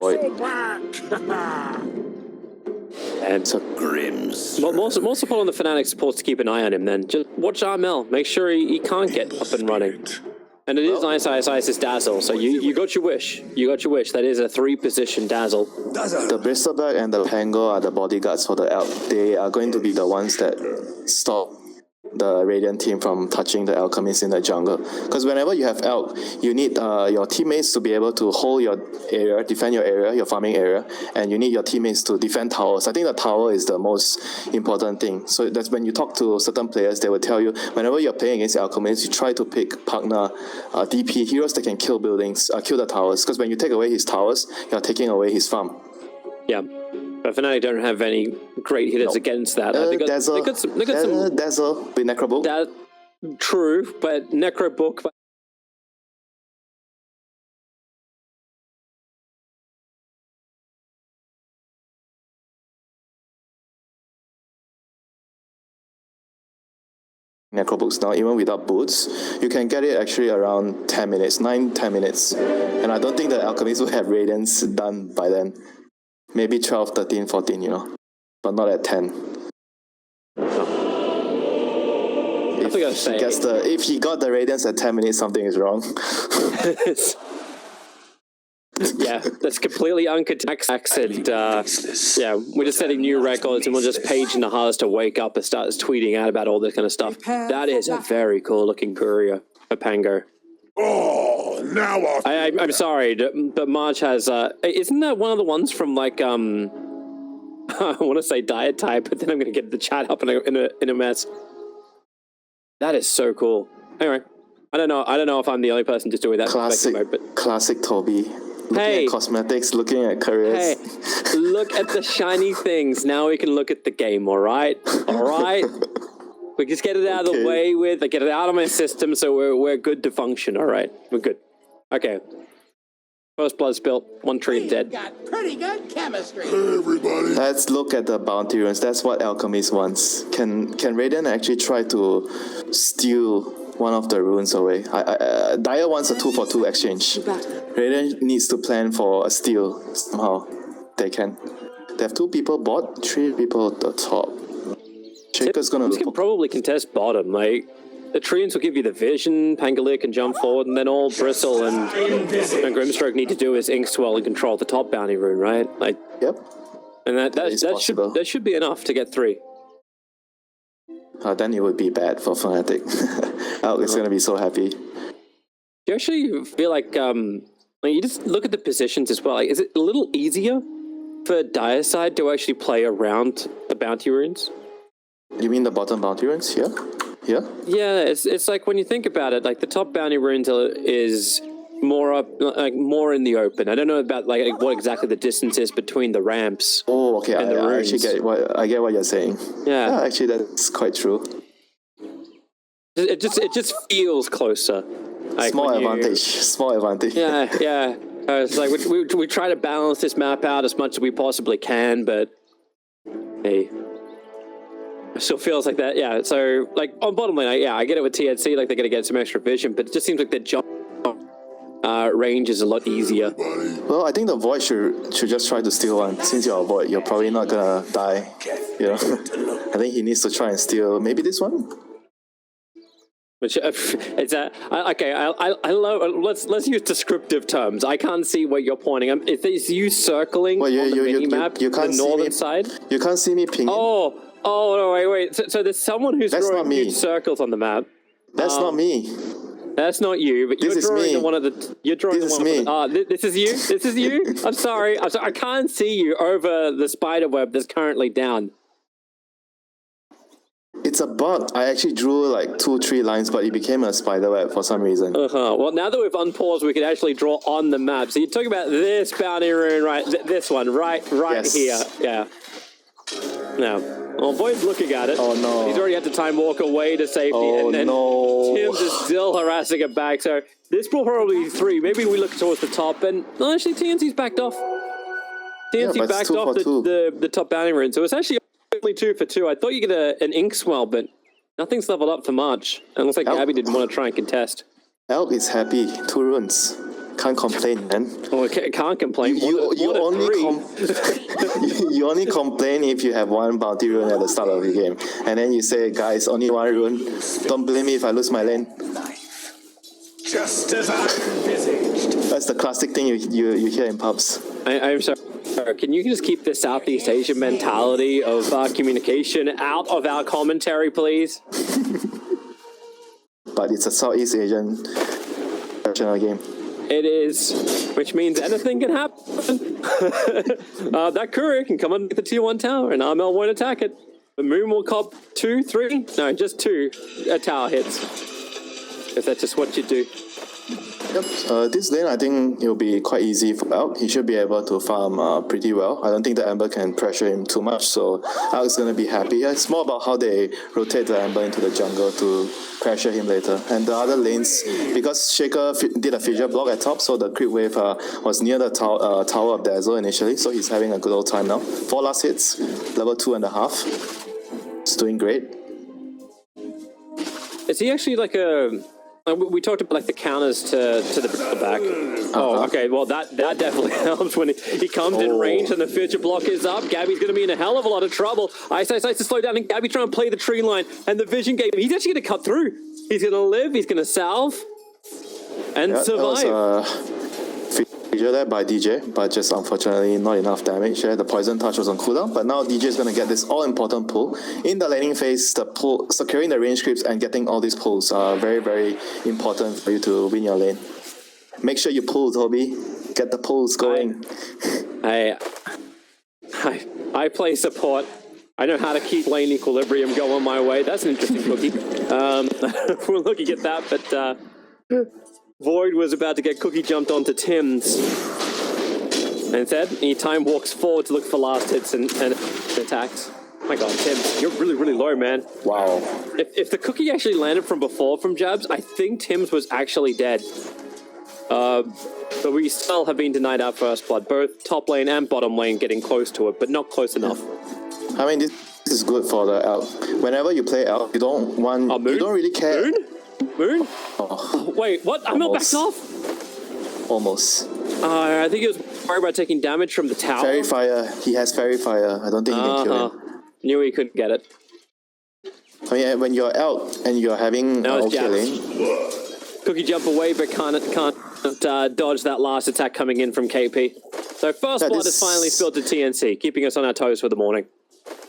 And so Grims. More support on the Fnatic supports to keep an eye on him then. Just watch RML, make sure he can't get up and running. And it is Ice's Dazzle, so you got your wish. You got your wish. That is a 3-position Dazzle. The Bristleback and the Pango are the bodyguards for the Elk. They are going to be the ones that stop the Radiant team from touching the Alchemist in the jungle. Because whenever you have Elk, you need your teammates to be able to hold your area, defend your area, your farming area, and you need your teammates to defend towers. I think the tower is the most important thing. So that's when you talk to certain players, they will tell you, whenever you're playing against Alchemist, you try to pick partner, DP, heroes that can kill buildings, kill the towers. Because when you take away his towers, you're taking away his farm. Yeah. But Fnatic don't have any great hitters against that. They got some Dazzle with Necrobook. True, but Necrobook. Necrobooks now, even without boots, you can get it actually around 10 minutes, 9-10 minutes. And I don't think the Alchemist will have Radiance done by then. Maybe 12, 13, 14, you know, but not at 10. If he got the Radiance at 10 minutes, something is wrong. Yeah, that's completely uncontexted. Yeah, we're just setting new records and we'll just page in the hardest to wake up and start tweeting out about all this kind of stuff. That is a very cool looking courier for Pango. Oh, now I'm sorry, but March has isn't that one of the ones from like I want to say Diet Type, but then I'm gonna get the chat up in a mess. That is so cool. Anyway, I don't know if I'm the only person just doing that. Classic Toby. Looking at cosmetics, looking at careers. Hey, look at the shiny things. Now we can look at the game. All right. We just get it out of the way get it out of my system, so we're good to function. All right, we're good. Okay. First blood spilt, 1 tree dead. Got pretty good chemistry. Hey, everybody. Let's look at the bounty runes. That's what Alchemist wants. Can Radiant actually try to steal one of the runes away? Dire wants a 2-for-2 exchange. Radiant needs to plan for a steal somehow. They can. They have 2 people bot, 3 people at the top. Shaker's gonna can probably contest bottom. Like the Treants will give you the vision. Pangolier can jump forward, and then all Bristle and Grimstroke need to do is Ink Swell and control the top bounty rune, right? Like, yep. And that should be enough to get 3. Then it would be bad for Fnatic. Elk is gonna be so happy. Do you actually feel like you just look at the positions as well? Like, is it a little easier for Dire side to actually play around the bounty runes? You mean the bottom bounty runes? Yeah. Yeah. Yeah, it's like when you think about it, like the top bounty runes is more up, like more in the open. I don't know about like what exactly the distance is between the ramps. Oh, okay. And I actually get what you're saying. Yeah. Actually, that's quite true. It just feels closer. Like Small advantage. Yeah. It's like we try to balance this map out as much as we possibly can, but hey. It still feels like that, yeah. So, like, on bottom lane, I get it with TNC, like, they're going to get some extra vision, but it just seems like their jump range is a lot easier. Well, I think the Void should just try to steal one. Since you're a Void, you're probably not going to die, you know? I think he needs to try and steal maybe this one? Which, it's okay, I love, let's use descriptive terms. I can't see what you're pointing. Is you circling on the mini-map, the northern side? You can't see me pinging. Oh, no, wait. So there's someone who's drawing huge circles on the map. That's not me. That's not you, but you're drawing one of the... You're drawing this is me. This is you? This is you? I'm sorry. I can't see you over the spider web that's currently down. It's a bug. I actually drew like 2-3 lines, but it became a spider web for some reason. Well, now that we've unpaused, we can actually draw on the map. So you're talking about this bounty rune, right? This one, right here. Yeah. No. Well, Void's looking at it. Oh no. He's already had to time walk away to safety. Oh, and then Tim's is still harassing it back. So this will probably be 3. Maybe we look towards the top. And no, actually, TNC's backed off. TNC backed off the top bounty rune. So it's actually only 2 for 2. I thought you get an ink swell, but nothing's leveled up for March. And it looks like Gabby didn't want to try and contest. Elk is happy. 2 runes. Can't complain, man. Oh, I can't complain. You only three. you only complain if you have one bounty rune at the start of the game, and then you say, guys, only one rune. Don't blame me if I lose my lane. Just as I envisaged. That's the classic thing you hear in pubs. I'm sorry. Can you just keep the Southeast Asian mentality of communication out of our commentary, please? But it's a Southeast Asian professional game. It is, which means anything can happen. That courier can come and get the tier 1 tower, and RML won't attack it. The Moon will cop 2, 3, no, just 2 tower hits. Because that's just what you do. Yep. This lane, I think it'll be quite easy for Elk. He should be able to farm pretty well. I don't think the Ember can pressure him too much, so Elk's going to be happy. It's more about how they rotate the Ember into the jungle to pressure him later. And the other lanes, because Shaker did a fissure block at top, so the creep wave was near the Tower of Dazzle initially, so he's having a good old time now. 4 last hits, level 2.5. It's doing great. Is he actually like a... We talked about like the counters to the back. Oh, okay. Well, that definitely helps when he comes in range and the future block is up. Gabby's going to be in a hell of a lot of trouble. Ice to slow down, and Gabby trying to play the tree line, and the vision gave him. He's actually going to cut through. He's going to live. He's going to salve and survive. Fissure there by DJ, but just unfortunately not enough damage there. The poison touch was on cooldown, but now DJ is going to get this all-important pull. In the laning phase, the pull, securing the range creeps and getting all these pulls are very, very important for you to win your lane. Make sure you pull, Toby. Get the pulls going. I play support. I know how to keep lane equilibrium going my way. That's an interesting cookie. We're looking at that, but Void was about to get cookie jumped onto Tim's. And instead, he time walks forward to look for last hits and attacks. My god, Tim's, you're really, really low, man. Wow. If the cookie actually landed from before from jabs, I think Tim's was actually dead. But we still have been denied our first blood, both top lane and bottom lane getting close to it, but not close enough. I mean, this is good for the Elk. Whenever you play Elk, you don't really care. Moon? Oh, wait, what? I'm not backed off? Almost. I think he was worried about taking damage from the tower. Fairy Fire. He has Fairy Fire. I don't think he can kill him. Knew he couldn't get it. I mean, when you're Elk and you're having okay lane. Cookie jump away, but can't dodge that last attack coming in from KP. So first blood is finally spilled to TNC, keeping us on our toes for the morning.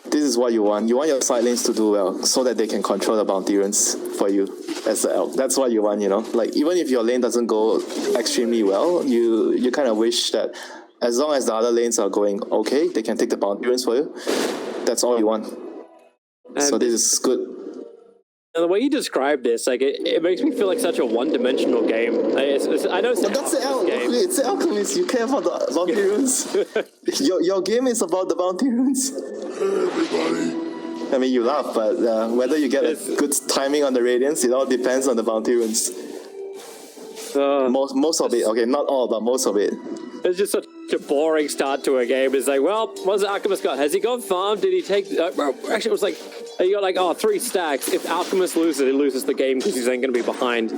This is what you want. You want your side lanes to do well, so that they can control the bounty runes for you as the Elk. That's what you want, you know? Like, even if your lane doesn't go extremely well, you kind of wish that as long as the other lanes are going okay, they can take the bounty runes for you. That's all you want. So this is good. And the way you describe this, like, it makes me feel like such a one-dimensional game. I know it's but that's the Elk. It's the Alchemist. You care about the bounty runes. your game is about the bounty runes. Everybody. I mean, you laugh, but whether you get a good timing on the Radiance, it all depends on the bounty runes. Most of it. Okay, not all, but most of it. It's just such a boring start to a game. It's like, well, what's Alchemist got? Has he got farm? Did he take... actually, it was like, you got like, 3 stacks. If Alchemist loses, he loses the game because he's then going to be behind.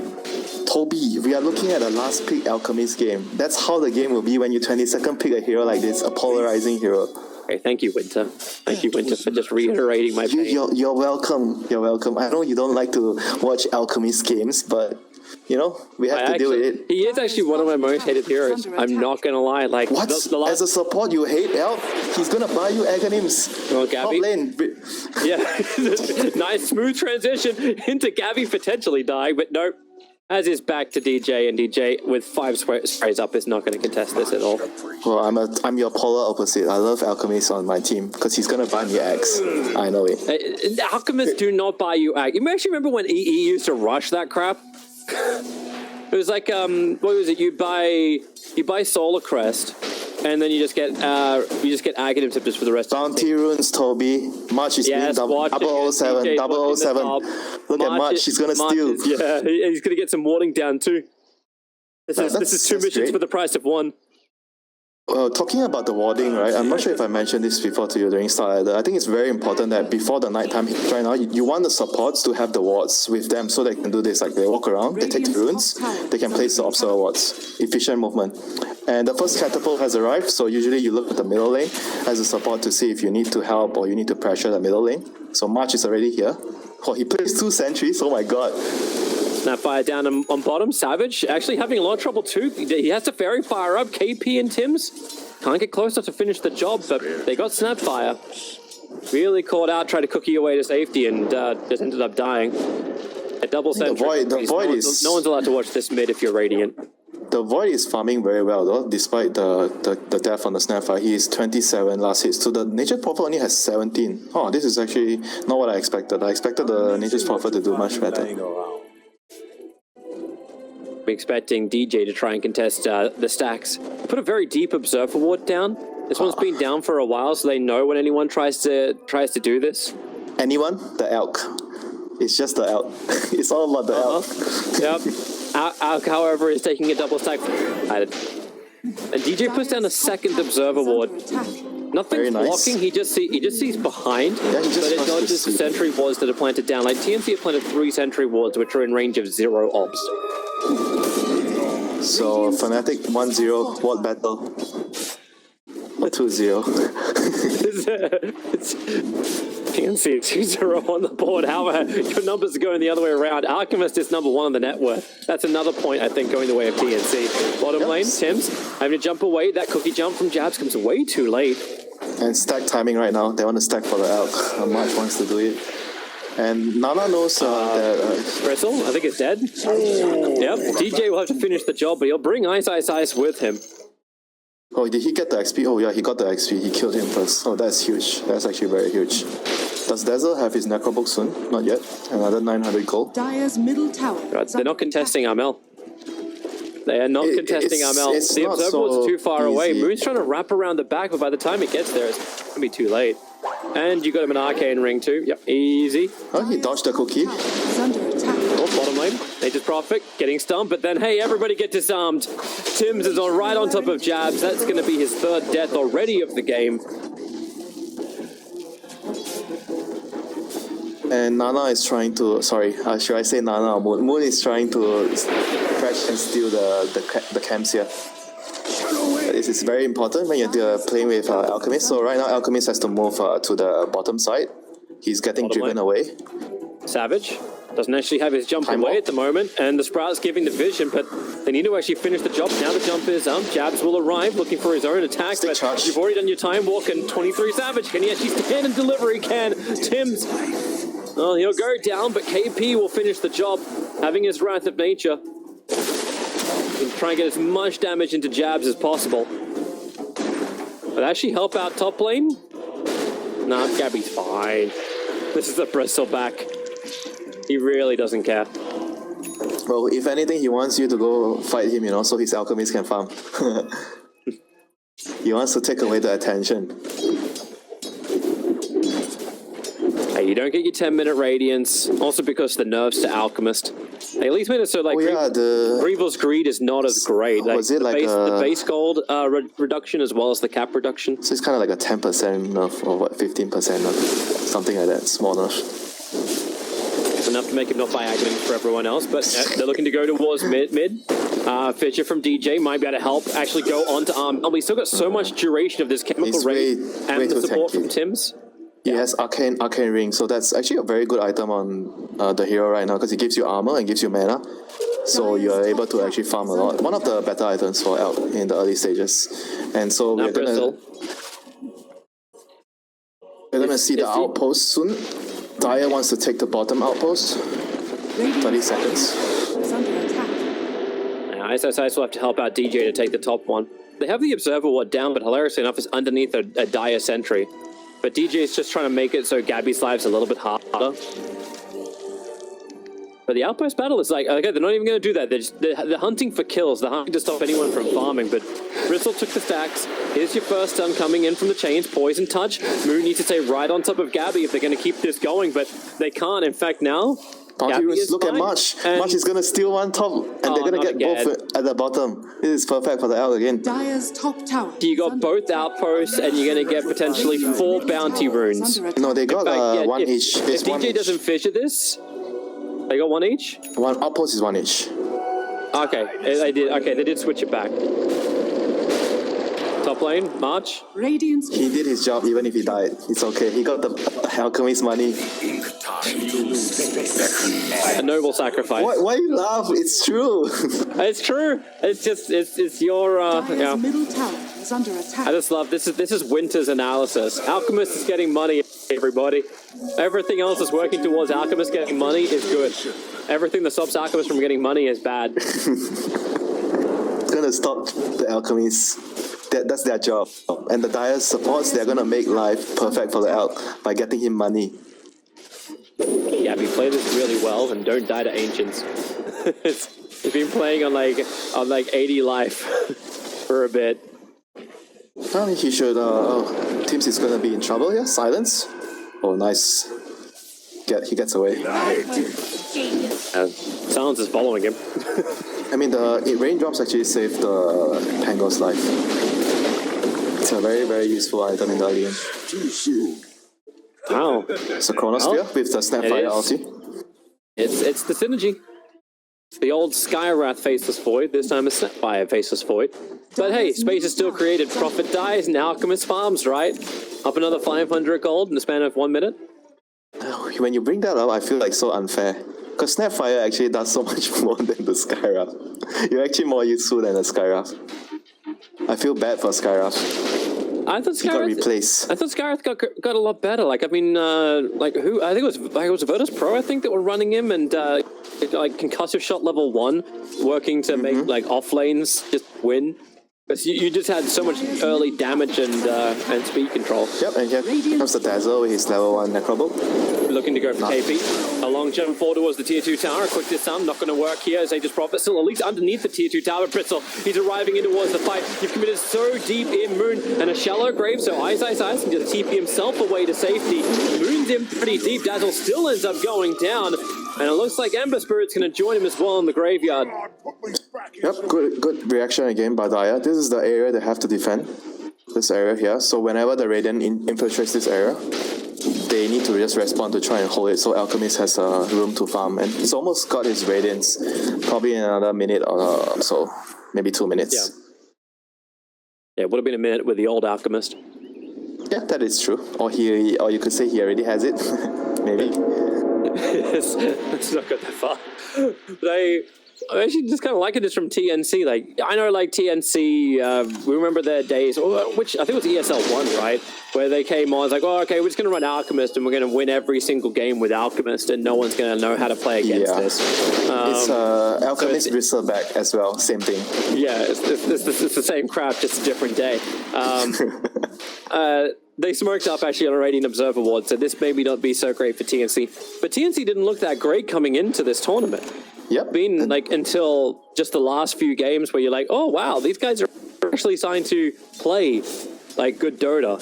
Toby, we are looking at a last pick Alchemist game. That's how the game will be when you 22nd pick a hero like this, a polarizing hero. Okay, thank you, Winter. Thank you, Winter, for just reiterating my pain. You're welcome. You're welcome. I know you don't like to watch Alchemist games, but... You know, we have to deal with it. He is actually one of my most hated heroes. I'm not gonna lie. Like, what? As a support, you hate Elk? He's gonna buy you Aghanims. Well, Gabby. Top lane. Yeah, nice smooth transition into Gabby potentially dying, but nope. As is back to DJ, and DJ with 5 sprays up is not going to contest this at all. Well, I'm your polar opposite. I love Alchemist on my team because he's gonna buy me Axe. I know it. Alchemists do not buy you Axe. You actually remember when EE used to rush that crap? It was like what was it? You buy Solar Crest, and then you just get Aghanim Tips for the rest. Bounty runes, Toby. March is being 007. Look at March. He's gonna steal. Yeah, he's gonna get some warding down too. This is 2 missions for the price of 1. Talking about the warding, right? I'm not sure if I mentioned this before to you during start either. I think it's very important that before the nighttime hit right now, you want the supports to have the wards with them so they can do this. Like they walk around, they take the runes, they can place the observer wards. Efficient movement. And the first catapult has arrived, so usually you look at the middle lane as a support to see if you need to help or you need to pressure the middle lane. So March is already here. Oh, he plays 2 sentries, oh my god. Snapfire down on bottom. Savage actually having a lot of trouble too. He has to fairy fire up. KP and Tims can't get close enough to finish the job, but they got Snapfire. Really caught out, tried to cookie away to safety, and just ended up dying. A double sentry. The void is... No one's allowed to watch this mid if you're Radiant. The Void is farming very well though, despite the death on the Snapfire. He is 27 last hit, so the Nature's Prophet only has 17. Oh, this is actually not what I expected. I expected the Nature's Prophet to do much better. We're expecting DJ to try and contest the stacks. Put a very deep Observer Ward down. This one's been down for a while, so they know when anyone tries to do this. Anyone? The Elk. It's just the Elk. It's all about the Elk. Yep. Alk, however, is taking a double stack. And DJ puts down a second Observer Ward. Nothing's blocking. He just sees behind, but it dodges the sentry wards that are planted down. Like TNC have planted 3 sentry wards, which are in range of 0 obs. So Fnatic 1-0 ward battle. 2-0. It's TNC 2-0 on the board. However, your numbers are going the other way around. Alchemist is number 1 on the net worth. That's another point, I think, going the way of TNC. Bottom lane, Tims having to jump away. That cookie jump from Jabs comes way too late. And stack timing right now. They want to stack for the Elk. March wants to do it. And Nana knows that... Bristle, I think, is dead. Yep, DJ will have to finish the job, but he'll bring Ice with him. Oh, did he get the XP? Oh yeah, he got the XP. He killed him first. Oh, that's huge. That's actually very huge. Does Dazzle have his Necrobook soon? Not yet. Another 900 gold. Dire's middle tower. Right, they're not contesting Armel. They are not contesting Armel. The Observer Ward's too far away. Moon's trying to wrap around the back, but by the time it gets there, it's going to be too late. And you got him an Arcane Ring too. Yep, easy. Oh, he dodged the cookie. Oh, bottom lane. Nature's Prophet getting stumped, but then, hey, everybody get disarmed. Tims is right on top of Jabs. That's going to be his 3rd death already of the game. And Nana is trying to, sorry, should I say Nana or Moon? Moon is trying to crash and steal the camps here. This is very important when you're playing with Alchemist. So right now Alchemist has to move to the bottom side. He's getting driven away. Savage doesn't actually have his jump away at the moment, and the Sprout's giving the vision, but they need to actually finish the job. Now the jump is up. Jabs will arrive looking for his own attack, but you've already done your time walk, and 23 Savage. Can he actually stand and deliver? He can. Tims. Well, he'll go down, but KP will finish the job, having his Wrath of Nature. And try and get as much damage into Jabs as possible. But actually help out top lane? Nah, Gabby's fine. This is a Bristle back. He really doesn't care. Well, if anything, he wants you to go fight him, you know, so his Alchemist can farm. He wants to take away the attention. Hey, you don't get your 10-minute Radiance, also because the nerfs to Alchemist. They at least made it so, like, Greevil's Greed is not as great. Like, was it like the base gold reduction as well as the cap reduction? So it's kind of like a 10% nerf, or what, 15% nerf, something like that, small nerf. It's enough to make him not buy agonies for everyone else, but they're looking to go towards mid. Fisher from DJ might be able to help actually go on to Arm. We still got so much duration of this chemical ray and the support from Tims. He has Arcane Ring, so that's actually a very good item on the hero right now because it gives you armor and gives you mana. So you are able to actually farm a lot. One of the better items for Elk in the early stages. And so we're gonna see the outpost soon. Dire wants to take the bottom outpost. 30 seconds. ISS will have to help out DJ to take the top one. They have the Observer Ward down, but hilariously enough, it's underneath a Dire sentry. But DJ is just trying to make it so Gabby's life's a little bit harder. But the outpost battle is like, okay, they're not even going to do that. They're hunting for kills. They're hunting to stop anyone from farming. But Bristle took the stacks. Here's your first stun coming in from the chains. Poison touch. Moon needs to stay right on top of Gabby if they're going to keep this going, but they can't. In fact, now Bounty Gabby runes, is look at fine. March. And- March is gonna steal one top, and they're gonna not get again. both at the bottom. This is perfect for the out again. Dire's top tower. You got both outposts, and you're going to get potentially 4 bounty runes. No, they got Yeah, one if, each. If It's one DJ each. doesn't fissure this, they got 1 each? One outpost is one each. Okay, they did. Okay, they did switch it back. Top lane, March. Radiant's He did his job even if he died. It's okay. He got the alchemist money. A noble sacrifice. Why you laugh? It's true. It's true. It's just it's your Dire's yeah. middle tower is under attack. I just love this is Winter's analysis. Alchemist is getting money, everybody. Everything else is working towards Alchemist getting money is good. Everything that stops Alchemist from getting money is bad. It's gonna stop the alchemists. That's their job. And the Dire supports, they're gonna make life perfect for the Elk by getting him money. Yeah, we play this really well and don't die to ancients. We've been playing on like 80 life for a bit. I think he should. Teams is gonna be in trouble here. Silence. Oh, nice. He gets away. Silence is following him. I mean, the raindrops actually saved the Pango's life. It's a very, very useful item in the early game. Wow. So Chronosphere with the Snapfire is. ulti. It's the synergy. It's the old Skywrath Faceless Void. This time it's Snapfire Faceless Void. But hey, space is still created. Prophet dies and Alchemist farms, right? Up another 500 gold in the span of 1 minute. When you bring that up, I feel like so unfair. Because Snapfire actually does so much more than the Skywrath. You're actually more useful than the Skywrath. I feel bad for Skywrath. I thought He got Skywrath. replaced. I thought Skywrath got a lot better. Like I mean, like who? I think it was Virtus Pro. I think that were running him and like concussive shot level 1, working to make like off lanes just win. Because you just had so much early damage and speed control. Yep, and here comes the Dazzle with his level 1 Necrobolt. Looking to go for KP. A long jump forward towards the tier 2 tower. A quick disarm, not going to work here as Aegis Prophet still at least underneath the tier 2 tower. Britzel, he's arriving in towards the fight. You've committed so deep in Moon and a shallow grave, so Ice can just TP himself away to safety. Moon's in pretty deep. Dazzle still ends up going down, and it looks like Ember Spirit's going to join him as well in the graveyard. Yep, good reaction again by Daya. This is the area they have to defend. This area here. So whenever the Radiant infiltrates this area, they need to just respond to try and hold it so Alchemist has room to farm. And he's almost got his Radiance, probably in another minute or so, maybe 2 minutes. Yeah, it would have been a minute with the old Alchemist. Yeah, that is true. Or you could say he already has it. Maybe. It's not got that far. I'm actually just kind of liking this from TNC. Like, I know, like, TNC, we remember their days, which I think was ESL 1, right? Where they came on, it's like, oh, okay, we're just going to run Alchemist and we're going to win every single game with Alchemist and no one's going to know how to play against this. It's Alchemist Bristleback as well, same thing. Yeah, it's the same crap, just a different day. They smoked up actually on a Radiant Observer Award, so this may not be so great for TNC. But TNC didn't look that great coming into this tournament. Yep. Been like until just the last few games where you're like, oh wow, these guys are actually starting to play like good Dota.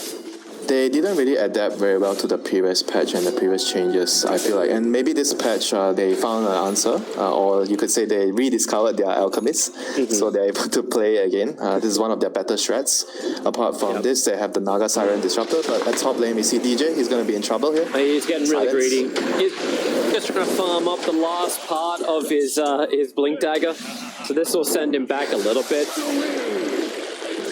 They didn't really adapt very well to the previous patch and the previous changes, I feel like. And maybe this patch, they found an answer, or you could say they rediscovered their alchemists, so they're able to play again. This is one of their better strats. Apart from this, they have the Naga Siren Disruptor, but at top lane we see DJ, he's going to be in trouble here. He's getting really Silence. greedy. He's just trying to farm up the last part of his Blink Dagger, so this will send him back a little bit.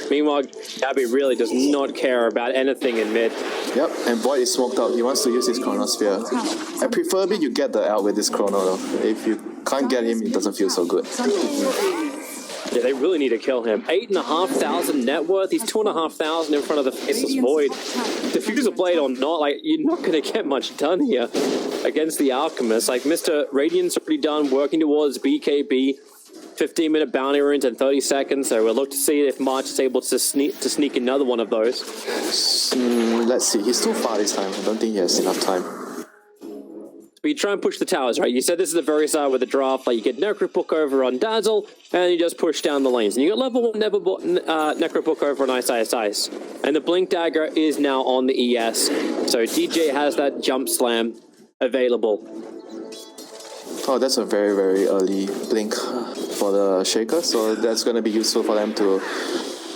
Meanwhile, Gabby really does not care about anything in mid. Yep, and Void is smoked out. He wants to use his Chronosphere. And preferably you get the out with this Chrono though. If you can't get him, it doesn't feel so good. Yeah, they really need to kill him. 8,500 net worth. He's 2,500 in front of the Faceless Void. Diffuser Blade or not, like, you're not going to get much done here against the Alchemist. Like, Mr. Radiant's already done, working towards BKB. 15-minute bounty runes in 30 seconds, so we'll look to see if March is able to sneak another one of those. Let's see, he's too far this time. I don't think he has enough time. But you try and push the towers, right? You said this is the very start with the draft, like you get Necrobook over on Dazzle, and you just push down the lanes. And you got level 1 Necrobook over on Ice. And the Blink Dagger is now on the ES. So DJ has that jump slam available. Oh, that's a very, very early blink for the Shaker, so that's going to be useful for them to...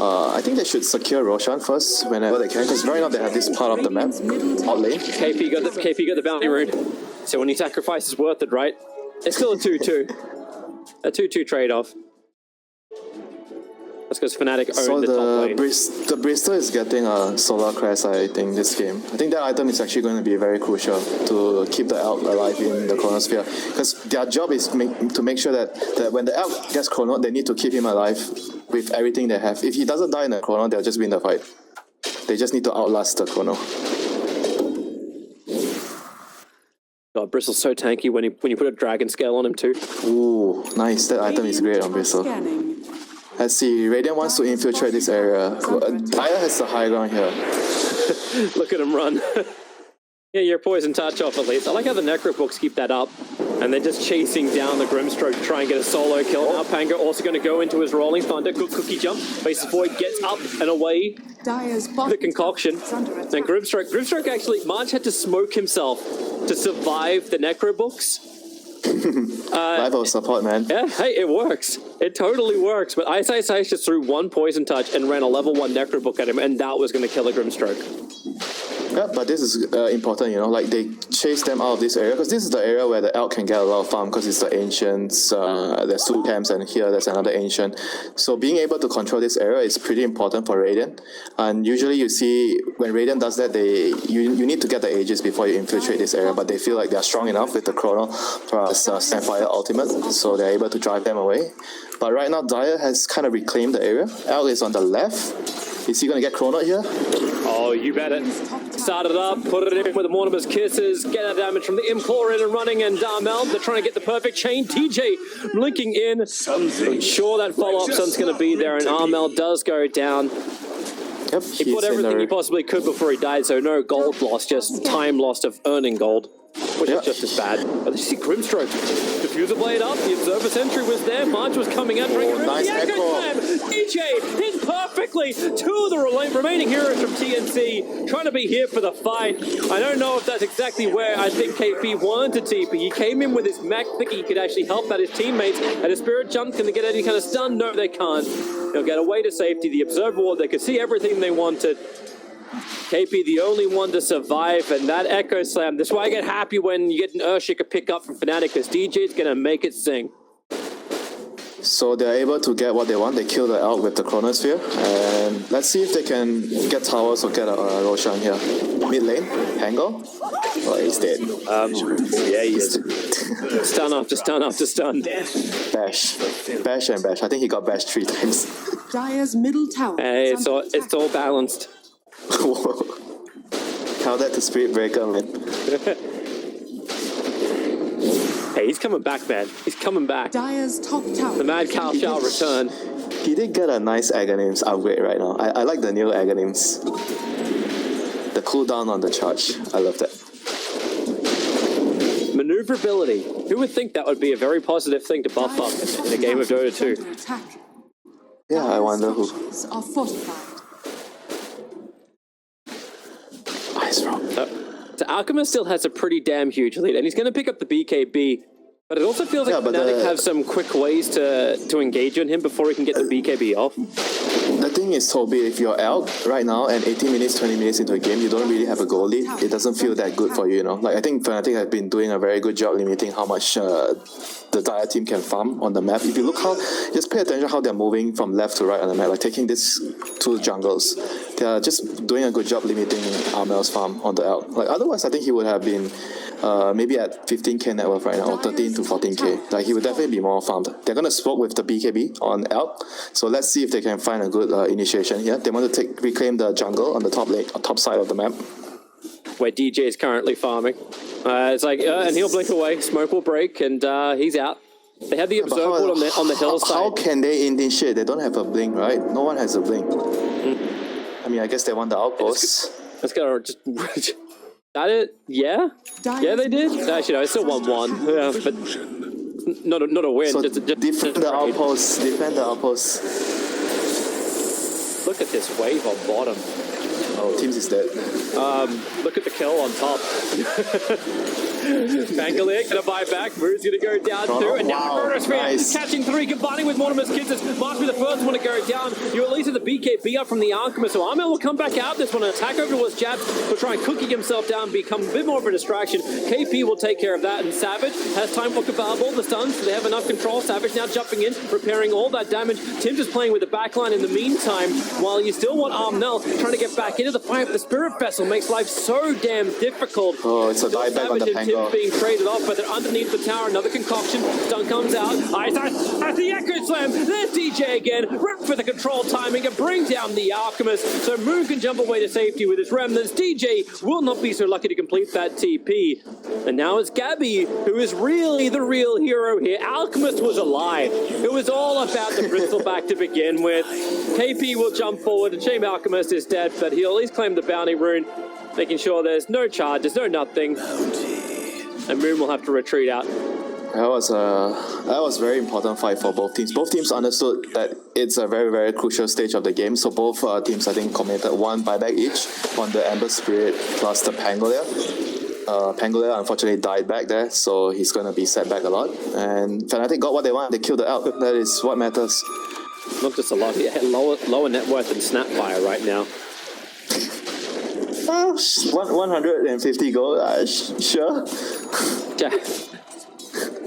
I think they should secure Roshan first whenever they can, because right now they have this part of the map, hot lane. KP got the bounty rune, so when he sacrifices, worth it, right? It's still a 2-2. A 2-2 trade-off. That's because Fnatic own So the top lane. the Bristol is getting a Solar Crest, I think, this game. I think that item is actually going to be very crucial to keep the Elk alive in the Chronosphere. Because their job is to make sure that when the Elk gets Chrono, they need to keep him alive with everything they have. If he doesn't die in the Chrono, they'll just win the fight. They just need to outlast the Chrono. God, Bristle's so tanky when you put a Dragon Scale on him too. Ooh, nice. That item is great on Bristle. Scanning. Let's see, Radiant wants to infiltrate this area. Daya has the high ground here. Look at him run. Yeah, your poison touch off at least. I like how the Necro books keep that up. And they're just chasing down the Grimstroke to try and get a solo kill. Now Pango also going to go into his Rolling Thunder. Good cookie jump. Faces Void, gets up and away. Dire's The concoction. And Grimstroke actually, March had to smoke himself to survive the Necro books. Level support, man. Yeah, hey, it works. It totally works. But Ice just threw one poison touch and ran a level 1 Necro book at him, and that was going to kill a Grimstroke. Yeah, but this is important, you know, like they chase them out of this area because this is the area where the Elk can get a lot of farm because it's the Ancients, there's 2 camps and here there's another Ancient. So being able to control this area is pretty important for Radiant. And usually you see when Radiant does that, you need to get the Aegis before you infiltrate this area, but they feel like they're strong enough with the Chrono plus Snapfire ultimate, so they're able to drive them away. But right now, Dire has kind of reclaimed the area. Elk is on the left. Is he going to get Chrono here? Oh, you bet it. Start it up, put it in with the Mortimer's Kisses, get that damage from the Implore in and running, and Darmel, they're trying to get the perfect chain. TJ blinking in, ensure that follow-up sun's going to be there, and Armel does go down. Yep, He put everything he possibly could before he died, so no gold loss, just time lost of earning gold, which is just as bad. But you see Grimstroke, Diffuser Blade up, the Observer Sentry was there, March was coming out, drinking nice the Echo Slam. DJ hits perfectly to the remaining heroes from TNC, trying to be here for the fight. I don't know if that's exactly where I think KP wanted to TP. He came in with his mech thinking he could actually help out his teammates, and his Spirit Jump, can they get any kind of stun? No, they can't. They'll get away to safety. The Observer Ward, they could see everything they wanted. KP the only one to survive, and that Echo Slam. That's why I get happy when you get an Urshick pick up from Fnatic, because DJ's gonna make it sing. So they're able to get what they want. They kill the Elk with the Chronosphere, and let's see if they can get towers or get a Roshan here. Mid lane, Hango. Oh, he's dead. Yeah, he is. Stun after stun after stun. Bash and bash. I think he got bashed 3 times. Dire's middle tower. Hey, it's all balanced. Tell that to Spirit Breaker, man. Hey, he's coming back, man. He's coming back. Dire's top tower. The Mad Cow shall return. He did get a nice Aghanims upgrade right now. I like the new Aghanims. The cooldown on the charge. I love that. Maneuverability. Who would think that would be a very positive thing to buff up in a game of Dota 2? Yeah, I wonder who. Are fortified. Ice Rock. So Alchemist still has a pretty damn huge lead, and he's going to pick up the BKB. But it also feels like Fnatic have some quick ways to engage on him before he can get the BKB off. The thing is, Toby, if you're out right now and 18 minutes, 20 minutes into a game, you don't really have a goal lead, it doesn't feel that good for you, you know? Like, I think Fnatic have been doing a very good job limiting how much the Dire team can farm on the map. If you look just pay attention how they're moving from left to right on the map, like taking these 2 jungles. They're just doing a good job limiting Armel's farm on the out. Like, otherwise, I think he would have been maybe at 15k net worth right now, or 13 to 14k. Like, he would definitely be more farmed. They're going to smoke with the BKB on Elk, so let's see if they can find a good initiation here. They want to reclaim the jungle on the top side of the map. Where DJ is currently farming. It's like, and he'll blink away, smoke will break, and he's out. They have the Observer Ward on the hillside. How can they initiate? They don't have a blink, right? No one has a blink. I mean, I guess they want the outposts. Let's go. Just that it? Yeah? Yeah, they did? Actually, no, it's still 1-1. Yeah, but not a win. So just defend the outposts. Defend the outposts. Look at this wave on bottom. Oh, Teams is dead. Look at the kill on top. Pangolier gonna buy back. Moo's gonna go down too, and now Wow, Chronosphere nice. catching 3, combining with Mortimer's Kisses. Mark be the first one to go down. You at least have the BKB up from the Alchemist, so Armel will come back out this one and attack over towards Jabs. Will try and cookie himself down, become a bit more of a distraction. KP will take care of that, and Savage has time for Kabal, the stuns, so they have enough control. Savage now jumping in, repairing all that damage. Tim just playing with the backline in the meantime, while you still want Armel trying to get back into the fight. The Spirit Vessel makes life so damn difficult. Oh, it's a Still dieback on the Savage and Tim Pango. being traded off, but they're underneath the tower. Another concoction. Stun comes out. Ice at the Echo Slam. There's DJ again. Rip for the control timing and bring down the Alchemist. So Moon can jump away to safety with his remnants. DJ will not be so lucky to complete that TP. And now it's Gabby, who is really the real hero here. Alchemist was alive. It was all about the Bristleback to begin with. KP will jump forward, and shame Alchemist is dead, but he'll at least claim the bounty rune, making sure there's no charges, no nothing. And Moon will have to retreat out. That was a very important fight for both teams. Both teams understood that it's a very, very crucial stage of the game. So both teams, I think, committed 1 buyback each on the Ember Spirit plus the Pangolier. Pangolier unfortunately died back there, so he's going to be set back a lot. And Fnatic got what they want. They killed the Elk. That is what matters. Not just a lot, lower net worth than Snapfire right now. 150 gold, sure. Yeah.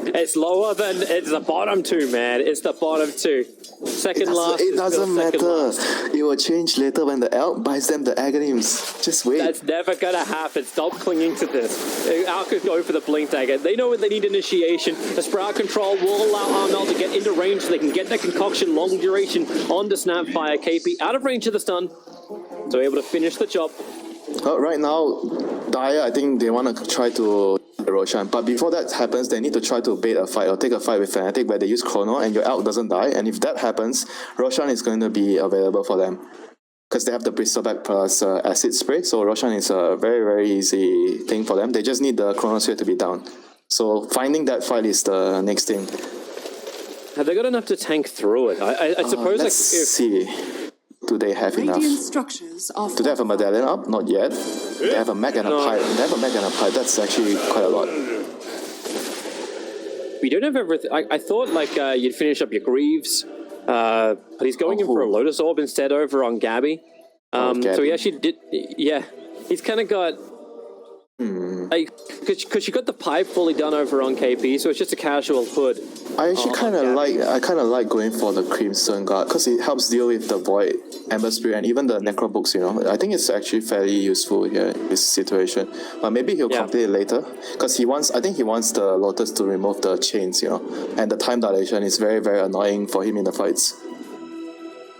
It's lower than, it's the bottom 2, man. It's the bottom 2. Second last. It doesn't is still second matter. last. It will change later when the Elk buys them the Aghanim's. Just wait. That's never gonna happen. Stop clinging to this. Alk could go for the Blink Dagger. They know when they need initiation. The Sprout Control will allow Armel to get into range so they can get their concoction long duration onto Snapfire. KP out of range of the stun, so able to finish the job. Right now, Daya, I think they want to try to Roshan, but before that happens, they need to try to bait a fight or take a fight with Fnatic where they use Chrono and your Elk doesn't die, and if that happens, Roshan is going to be available for them. Because they have the Bristleback plus Acid Spray, so Roshan is a very, very easy thing for them. They just need the Chronosphere to be down. So finding that fight is the next thing. Have they got enough to tank through it? I suppose Let's see. Do they have enough? Radiant structures are Do they have a medallion up? Not yet. They have a mech and a pipe. They have a mech and a pipe. That's actually quite a lot. We don't have everything. I thought like you'd finish up your Greaves, but he's going in for a Lotus Orb instead over on Gabby. So he actually did. Yeah, he's kind of got. Because you got the pipe fully done over on KP, so it's just a casual hood. I actually kind of like going for the Crimson Guard because it helps deal with the Void, Ember Spirit, and even the Necro Books. You know, I think it's actually fairly useful here in this situation. But maybe he'll complete it later because he wants. I think he wants the Lotus to remove the chains. You know, and the time dilation is very, very annoying for him in the fights.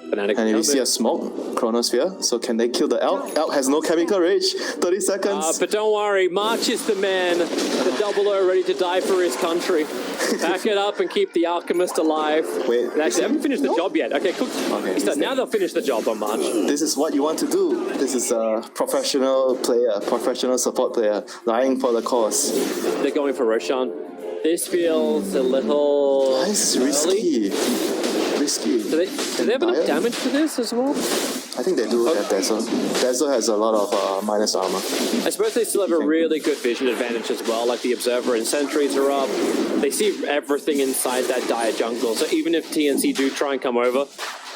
Fnatic and if you see a smoke, Chronosphere, so can they kill the Elk? Elk has no chemical rage, 30 seconds. But don't worry, March is the man, the double O ready to die for his country. Back it up and keep the Alchemist alive. Wait, actually, they haven't finished the job yet. Okay, cool. Okay, now they'll finish the job on March. This is what you want to do. This is a professional player, professional support player, dying for the cause. They're going for Roshan. This feels a little This is risky. Risky. Do they have enough damage for this as well? I think they do have Dazzle. Dazzle has a lot of minus armor. I suppose they still have a really good vision advantage as well, like the Observer and Sentries are up. They see everything inside that dire jungle, so even if TNC do try and come over,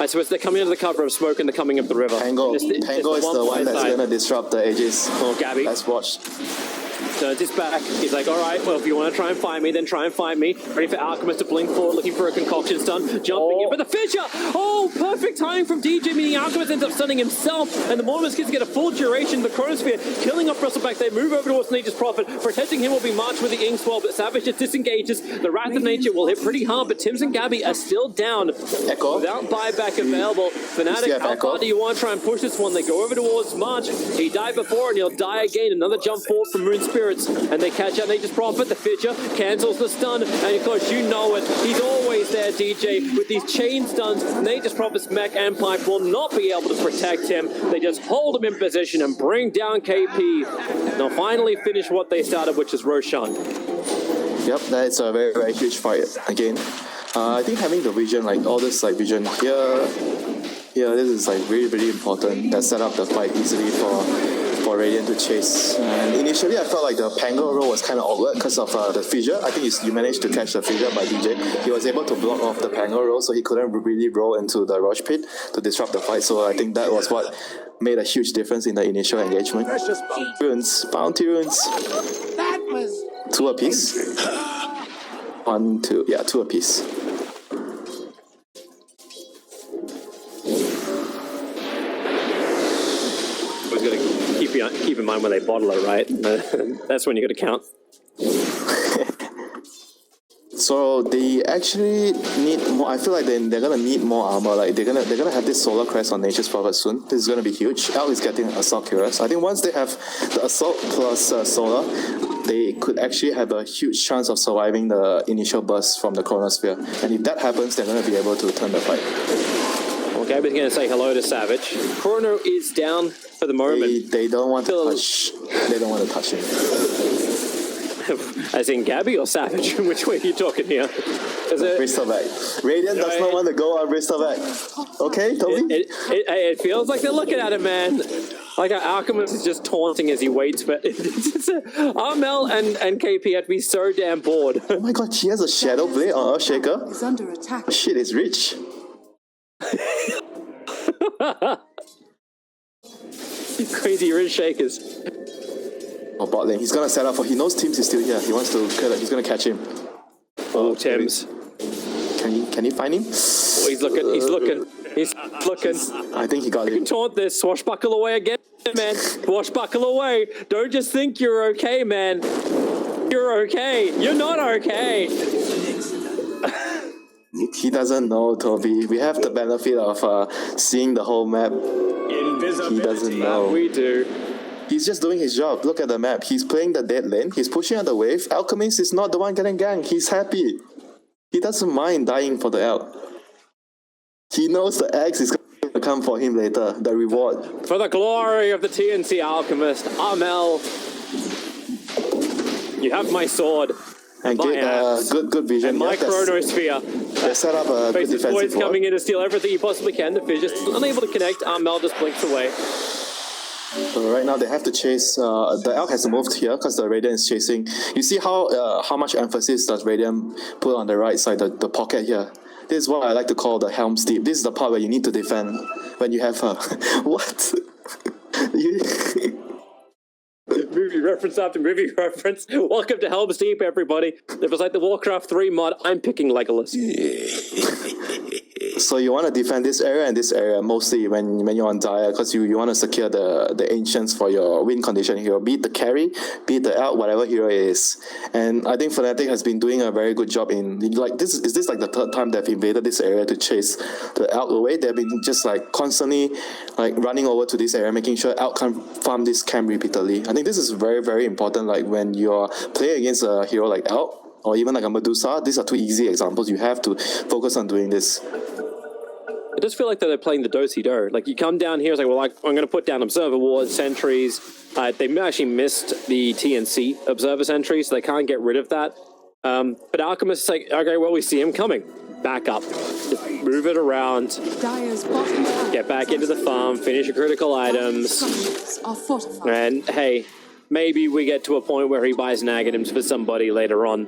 I suppose they're coming under the cover of smoke and they're coming up the river. Tango is the one that's going to disrupt the Aegis. Oh, Gabby. Let's watch. Turns his back. He's like, all right, well, if you want to try and find me, then try and find me. Ready for Alchemist to blink forward, looking for a concoction stun. Jumping in, but the Fissure! Oh, perfect timing from DJ, meaning Alchemist ends up stunning himself, and the Mortimer's kids get a full duration. The Chronosphere killing off Bristleback. They move over towards Nature's Prophet. Protecting him will be March with the Inkswell, but Savage just disengages. The Wrath of Nature will hit pretty hard, but Tims and Gabby are still down. Echo. Without buyback available. Fnatic, how far do you want to try and push this one? They go over towards March. He died before, and he'll die again. Another jump forward from Moon Spirits, and they catch out Nature's Prophet. The Fissure cancels the stun, and of course, you know it. He's always there, DJ, with these chain stuns. Nature's Prophet's mech and pipe will not be able to protect him. They just hold him in position and bring down KP. They'll finally finish what they started, which is Roshan. Yep, that's a very, very huge fight again. I think having the vision, like all this like vision here, this is like really, really important. That set up the fight easily for for Radiant to chase. And initially, I felt like the Pango roll was kind of awkward because of the fissure. I think you managed to catch the fissure by DJ. He was able to block off the Pango roll, so he couldn't really roll into the Roche Pit to disrupt the fight. So I think that was what made a huge difference in the initial engagement. Bounty runes. That was 2 apiece. 1, 2, yeah, 2 apiece. Always got to keep in mind when they bottle it, right? That's when you got to count. So they actually need more. I feel like they're gonna need more armor. Like they're gonna have this solar crest on Nature's Prophet soon. This is gonna be huge. L is getting Assault Curious. I think once they have the Assault plus Solar, they could actually have a huge chance of surviving the initial burst from the Chronosphere. And if that happens, they're gonna be able to turn the fight. Well, Gabby's going to say hello to Savage. Chrono is down for the moment. They don't want to touch. They don't want to touch him. As in Gabby or Savage? Which way are you talking here? Is it? Bristleback. Radiant does not want to go on Bristleback. Okay, Toby? It feels like they're looking at him, man. Like our Alchemist is just taunting as he waits for Armel and KP have to be so damn bored. Oh my god, she has a Shadow Blade on Earthshaker? Is under attack. Shit is rich. Crazy rich shakers. Oh, bot lane. He's gonna set up for. He knows Tim's is still here. He wants to. He's gonna catch him. Oh, Tim's. Can he find him? Oh, he's looking. He's looking. He's looking. I think he got him. Taunt this. Swashbuckle away again, man. Swashbuckle away. Don't just think you're okay, man. You're okay. You're not okay. He doesn't know, Toby. We have the benefit of seeing the whole map. He doesn't know. We do. He's just doing his job. Look at the map. He's playing the dead lane. He's pushing on the wave. Alchemist is not the one getting ganked. He's happy. He doesn't mind dying for the Elk. He knows the X is going to come for him later. The reward. For the glory of the TNC Alchemist, Amel, you have my sword. And my get axe, good vision. and my chronosphere. They set up a good defensive Boyd's wall. coming in to steal everything he possibly can. The fish is unable to connect. Amel just blinks away. So right now they have to chase. The Elk has moved here because the Radiant is chasing. You see how much emphasis does Radiant put on the right side, the pocket here. This is what I like to call the Helm's Deep. This is the part where you need to defend when you have her. What? Movie reference after movie reference. Welcome to Helm's Deep, everybody. If it's like the Warcraft 3 mod, I'm picking Legolas. So you want to defend this area and this area mostly when you're on Dire, because you want to secure the ancients for your win condition hero, be it the carry, be it the Elk, whatever hero it is. And I think Fnatic has been doing a very good job in like this. Is this like the third time they've invaded this area to chase the Elk away? They've been just like constantly like running over to this area, making sure Elk can't farm this camp repeatedly. I think this is very, very important. Like when you're playing against a hero like Elk or even like a Medusa, these are two easy examples. You have to focus on doing this. It does feel like that they're playing the do-si-do. Like you come down here, it's like, well, I'm going to put down observer wards, sentries. They actually missed the TNC observer sentry, so they can't get rid of that. But Alchemist is like, okay, well, we see him coming. Back up. Just move it around. Dire's bottom tower Get back into the farm, finish your critical items. structures are fortified. And hey, maybe we get to a point where he buys Nagadams for somebody later on.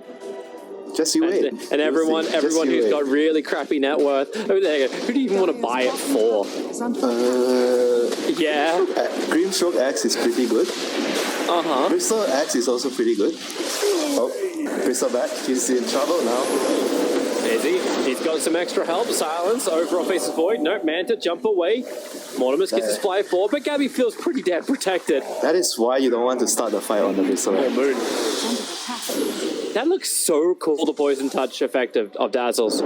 Just you wait. And everyone who's got really crappy net worth, who do you even want to buy it for? Is under Yeah. Grimstroke Axe is pretty good. Bristol Axe is also pretty good. Oh, Bristol back. He's in trouble now. Is he? He's got some extra help. Silence over on Faces Void. Nope, Manta, jump away. Mortimus gets his fly forward, but Gabby feels pretty damn protected. That is why you don't want to start the fight on the Bristol Oh, Axe. moon. under attack. That looks so cool, the poison touch effect of Dazzles.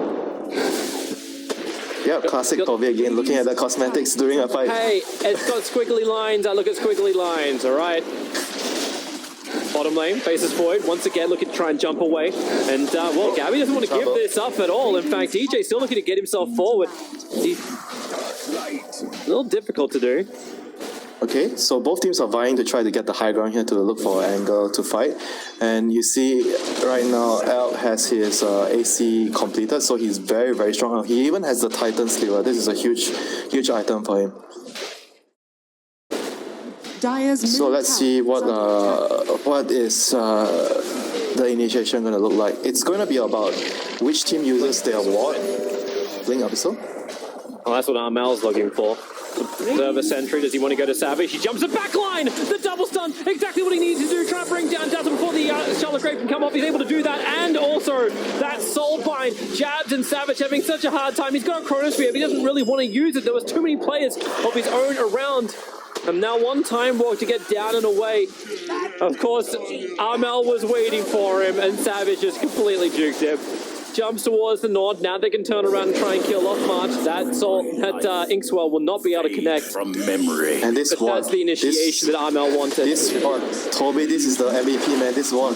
Yeah, classic Toby again, looking at the cosmetics during a fight. Hey, it's got squiggly lines. I look at squiggly lines, alright? Bottom lane, Faces Void, once again looking to try and jump away. And, well, Gabby doesn't want to give this up at all. In fact, DJ's still looking to get himself forward. He's a little difficult to do. Okay, so both teams are vying to try to get the high ground here to look for an angle to fight. And you see right now, Elk has his AC completed, so he's very, very strong. He even has the Titan Sliver. This is a huge item for him. Dyer's So middle let's tower see is what is the initiation going to look like. It's going to be about which team uses their ward. Blink Abyssal. Well, that's what Armel's looking for. Observer sentry, does he want to go to Savage? He jumps the back line! The double stun! Exactly what he needs to do, try and bring down Dazzle before the Charlotte Grape can come off. He's able to do that, and also that Soulbind. Jabs and Savage having such a hard time. He's got a Chronosphere, but he doesn't really want to use it. There was too many players of his own around. And now one time walk to get down and away. Of course, Armel was waiting for him, and Savage just completely juked him. Jumps towards the north. Now they can turn around and try and kill off March. That Inkswell will not be able to connect. From memory. And this But ward, that's the initiation that Armel wanted. This ward, Toby, this is the MVP, man. This ward,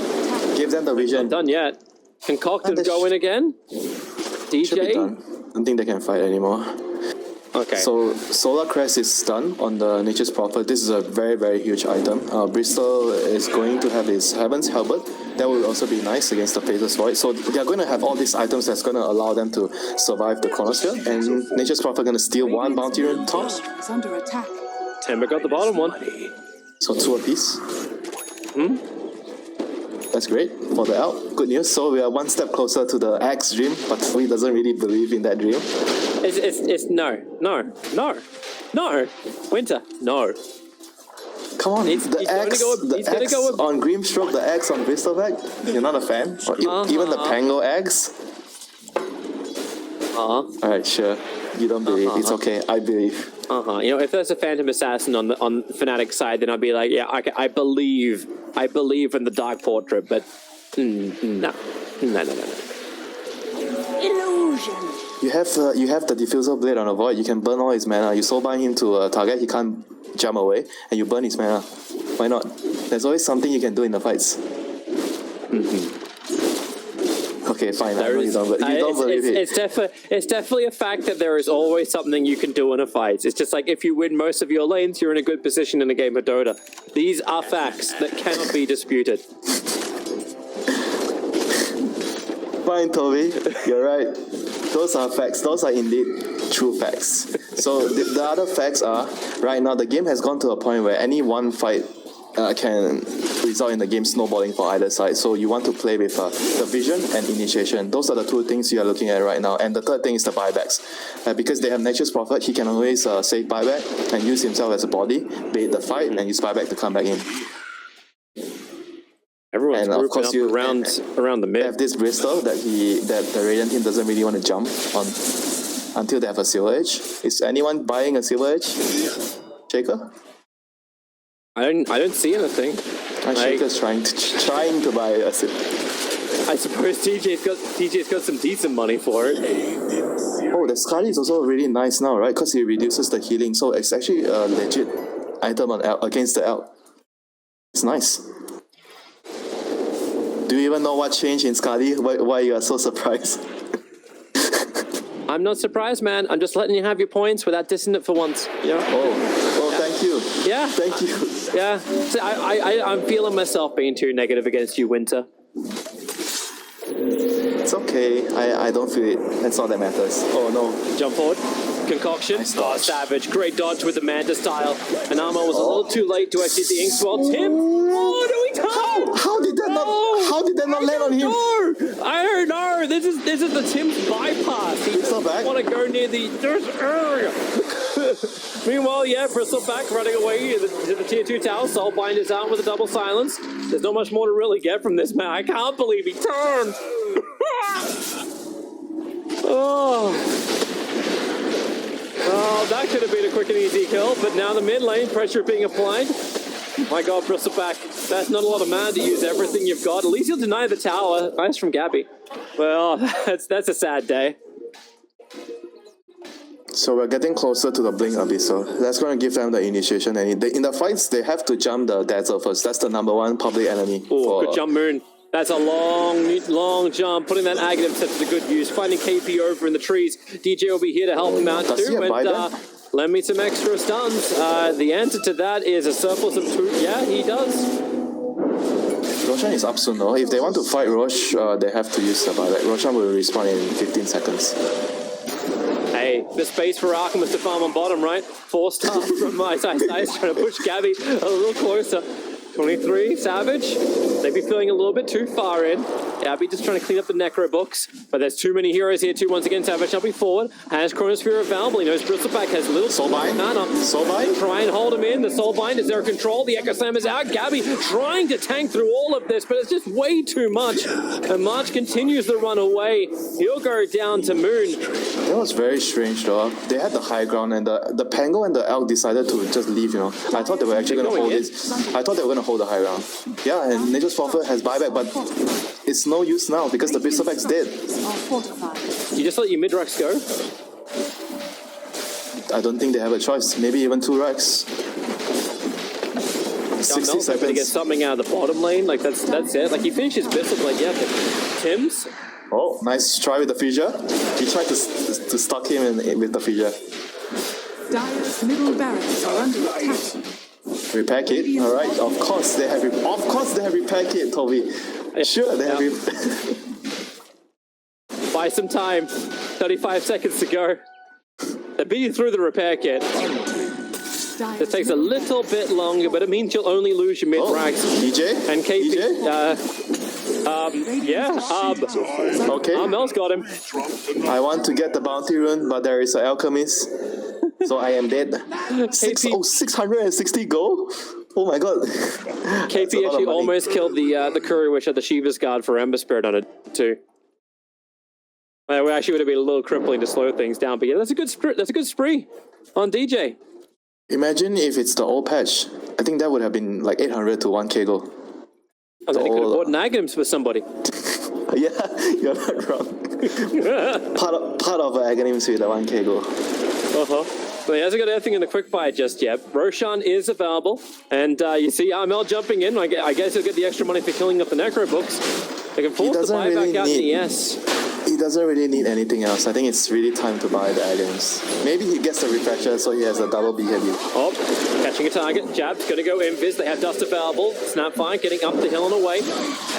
give them the vision. Done yet. Concocted go in again. Should be DJ. done. I don't think they can fight anymore. Okay. So Solar Crest is done on the Nature's Prophet. This is a very, very huge item. Bristol is going to have his Heaven's Halberd. That will also be nice against the Faceless Void. So they're going to have all these items that's going to allow them to survive the Chronosphere. And Nature's Prophet going to steal one Bounty Rune top. is under attack. Timber got the bottom one. So 2 apiece. That's great for the Elk. Good news. So we are one step closer to the Axe dream, but he doesn't really believe in that dream. It's no. Winter, no. Come on, He's the gonna Axe, go- the he's gonna Axe go- on Grimstroke, the Axe on Bristleback. You're not a fan? Or even the Pango Axe? Alright, sure. You don't believe. It's okay. I believe. You know, if there's a Phantom Assassin on Fnatic side, then I'd be like, yeah, okay, I believe in the Dark Portrait, but no. Illusion. You have the Diffusal Blade on a Void. You can burn all his mana. You soulbind him to a target. He can't jump away, and you burn his mana. Why not? There's always something you can do in the fights. Okay, fine. I know you don't believe it. It's definitely a fact that there is always something you can do in a fight. It's just like if you win most of your lanes, you're in a good position in a game of Dota. These are facts that cannot be disputed. Fine, Toby. You're right. Those are facts. Those are indeed true facts. So the other facts are, right now the game has gone to a point where any one fight can result in the game snowballing for either side. So you want to play with the vision and initiation. Those are the two things you are looking at right now. And the third thing is the buybacks. Because they have Nature's Prophet, he can always save buyback and use himself as a body, bait the fight, and use buyback to come back in. Everyone's And of grouping course up around the They mid. have this Bristol that the Radiant team doesn't really want to jump on until they have a Silver Edge. Is anyone buying a Silver Edge? Shaker? I don't see anything. Shaker's trying to buy a Silver. I suppose TJ's got some decent money for it. Oh, the Scarlet is also really nice now, right? Because it reduces the healing, so it's actually a legit item on against the Elk. It's nice. Do you even know what changed in Scarlet? Why you are so surprised? I'm not surprised, man. I'm just letting you have your points without dissing it for once. Yeah. Oh, thank you. Yeah. Thank you. Yeah. So I'm feeling myself being too negative against you, Winter. It's okay. I don't feel it. That's all that matters. Oh no. Jump forward. Concoction. Nice Oh, dodge. Savage. Great dodge with the Manta style. And Armo was a little too late to actually the Inkswell. Tim! Oh, do we tie? How did that not land on him? No! I don't know. This is the Tim's bypass. He Bristol back? doesn't want to go near the area. Meanwhile, yeah, Bristol back running away to the tier 2 tower. Soulbind is out with a double silence. There's not much more to really get from this man. I can't believe he turned. Oh, that could have been a quick and easy kill, but now the mid lane pressure being applied. My God, Bristleback, that's not a lot of mana to use everything you've got. At least you'll deny the tower. Nice from Gabby. Well, that's a sad day. So we're getting closer to the Blink Abyssal. That's going to give them the initiation. And in the fights, they have to jump the Dazzle first. That's the #1 public enemy. Oh, good jump, Moon. That's a long jump. Putting that Aghanim set to good use. Finding KP over in the trees. DJ will be here to help him out Does he too. have And buyback? lend me some extra stuns. The answer to that is a surplus of 2. Yeah, he does. Roshan is up soon though. If they want to fight Rosh, they have to use the buyback. Roshan will respawn in 15 seconds. Hey, the space for Alchemist to farm on bottom, right? 4-star from my side. Trying to push Gabby a little closer. 23, Savage. They'd be feeling a little bit too far in. Gabby just trying to clean up the Necro books. But there's too many heroes here too. Once again, Savage jumping forward. Has Chronosphere available. He knows Bristleback has little Soulbind. Soulbind. Try and hold him in. The Soulbind is there control. The Echo Slam is out. Gabby trying to tank through all of this, but it's just way too much. And March continues the run away. He'll go down to Moon. That was very strange though. They had the high ground and the Pango and the Elk decided to just leave, you know. I thought they were actually going to hold this. I thought they were going to hold the high ground. Yeah, and Nature's Prophet has buyback, but it's no use now because the Bristleback's dead. You just let your mid-racks go? I don't think they have a choice. Maybe even 2 racks. 60 to get seconds. something out of the bottom lane. Like, that's it. Like, he finishes Bissell, like, yeah, but Tim's? Oh, nice try with the fissure. He tried to stuck him in with the fissure. Dire's middle barracks are under attack. Repair kit, all right. Of course they have repair kit, Toby. Sure, they have. Buy some time. 35 seconds to go. They beat you through the repair kit. This takes a little bit longer, but it means you'll only lose your mid-racks. DJ? And KP. DJ? Okay. Armel's got him. I want to get the bounty rune, but there is an alchemist. So I am dead. 660 gold? Oh my god. KP actually almost killed the Courier Wish at the Shiva's Guard for Ember Spirit on it too. It actually would have been a little crippling to slow things down, but yeah, that's a good spree on DJ. Imagine if it's the old patch. I think that would have been like 800 to 1k gold. I think he could have bought Nagams for somebody. Yeah, you're not wrong. part of Aghanims with the 1k gold. But he hasn't got anything in the quick buy just yet. Roshan is available, and you see Armel jumping in. I guess he'll get the extra money for killing up the Necro books. They can force the buyback out in the ES. He doesn't really need anything else. I think it's really time to buy the items. Maybe he gets the refresher so he has a double BKB. Oh, catching a target. Jab's going to go invis. They have Dust available. Snapfire getting up the hill and away.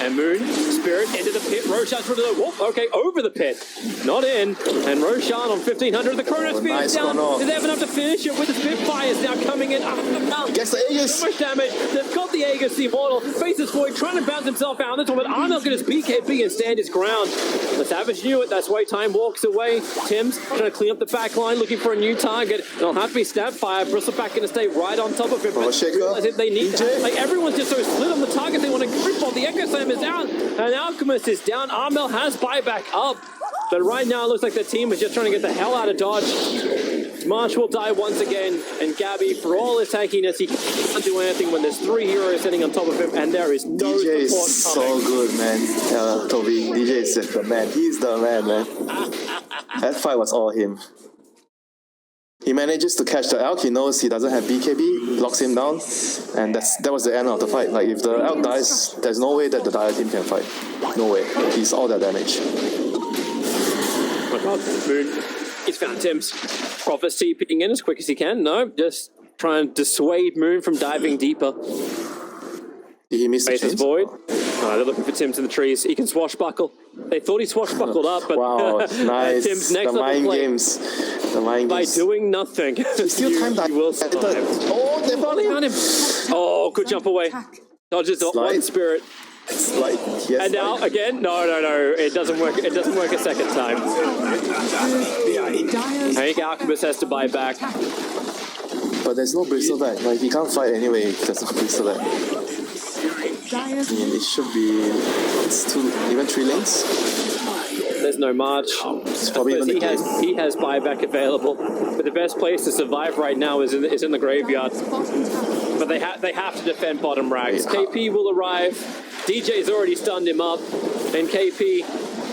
And Moon, Spirit into the pit. Roshan's through the whoop. Okay, over the pit. Not in. And Roshan on 1500. The Chronosphere is down. Do they have enough to finish it with the Spitfires now coming in? Gets the Aegis. So much damage. They've got the Aegis, the Immortal. Faces Void trying to bounce himself out. This one, but Arnold got his BKB and stand his ground. The Savage knew it. That's why time walks away. Tim's trying to clean up the back line, looking for a new target. It'll have to be Snapfire. Bristleback going to stay right on top of him. But they need to, like, everyone's just so split on the target. They want to grip on. The Echo Slam is out, and Alchemist is down. Armel has buyback up, but right now it looks like the team is just trying to get the hell out of Dodge. March will die once again, and Gabby, for all his tankiness, he can't do anything when there's 3 heroes sitting on top of him, and there is no DJ support is coming. so good, man. Toby, DJ is just the man. He's the man, man. That fight was all him. He manages to catch the Elk. He knows he doesn't have BKB, locks him down, and that was the end of the fight. Like, if the Elk dies, there's no way that the Dire team can fight. No way. He's all that damage. Oh my god, Moon. He's found Tim's. Prophecy picking in as quick as he can. No, just trying to dissuade Moon from diving deeper. Did he miss the Faces chains? Void. They're looking for Tim's in the trees. He can swashbuckle. They thought he swashbuckled up, but wow, nice. Tim's next the mind play. games. The mind By games. doing nothing, Still time you will survive. Oh, they found him. Oh, good jump away. Dodges the one Spirit. Like, yes, And now again, no, it doesn't work. It doesn't work a second time. I think Alchemist has to buy back. But there's no Bristleback. Like, he can't fight anyway if there's no Bristleback. I mean, it should be. It's even 3 lanes. There's no March. It's probably even he has buyback available. But the best place to survive right now is in the graveyard. But they have to defend bottom racks. KP will arrive. DJ's already stunned him up, and KP,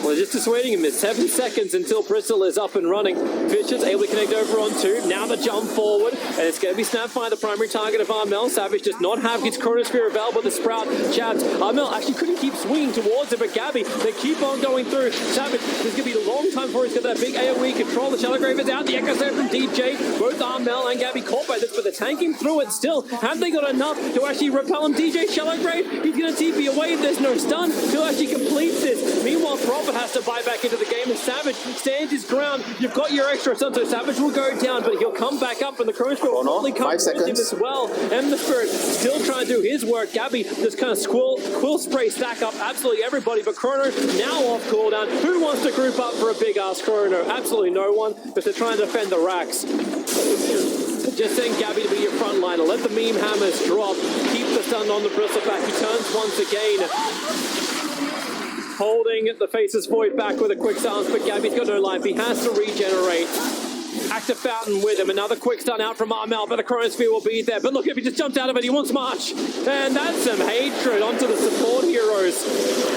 well, just dissuading him. It's 7 seconds until Bristol is up and running. Fisher's able to connect over on 2. Now the jump forward, and it's going to be Snapfire, the primary target of Armel. Savage does not have his Chronosphere available. The Sprout chats. Armel actually couldn't keep swinging towards it, but Gabby, they keep on going through. Savage, there's going to be a long time before he's got that big AoE control. The Shadow Grave is out. The Echo Slam from DJ. Both Armel and Gabby caught by this, but they're tanking through it still. Have they got enough to actually repel him? DJ Shallow Grave, he's going to TP away if there's no stun. He'll actually complete keeps this. Meanwhile, Prophet has to buy back into the game, and Savage stands his ground. You've got your extra son, so Savage will go down, but he'll come back up, and the Chrono Spirit will probably come 5 with him seconds. as well. And the Spirit still trying to do his work. Gabby just kind of quill spray stack up absolutely everybody, but Chrono now off cooldown. Who wants to group up for a big ass Chrono? Absolutely no one, because they're trying to defend the racks. Just send Gabby to be your frontliner. Let the meme hammers drop. Keep the stun on the bristle back. He turns once again. Holding the Faceless Void back with a quick silence, but Gabby's got no life. He has to regenerate. Active Fountain with him. Another quick stun out from Armel, but the Chronosphere will be there. But look, if he just jumped out of it, he wants March. And that's some hatred onto the support heroes.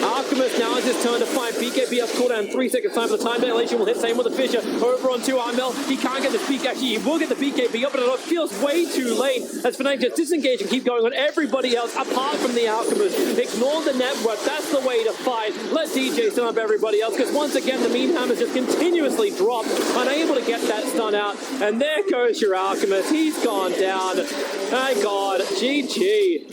Alchemist now has his turn to find BKB up cooldown 3 seconds time. The time dilation will hit. Same with the Fisher. Over onto Armel. He can't get the speak. Actually, he will get the BKB up, but it feels way too late as Fnatic just disengage and keep going on everybody else apart from the Alchemist. Ignore the network. That's the way to fight. Let DJ stun up everybody else, because once again, the meme hammers just continuously drop, unable to get that stun out. And there goes your Alchemist. He's gone down. My God. GG.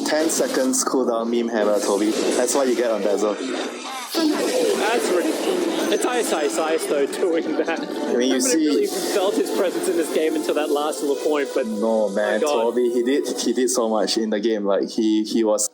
10 seconds cooldown meme hammer, Toby. That's what you get on Dazzle. That's ridiculous. It's Ice though doing that. I mean, you Nobody see, really felt his presence in this game until that last little point, but no man, my God. Toby, he did so much in the game. Like he was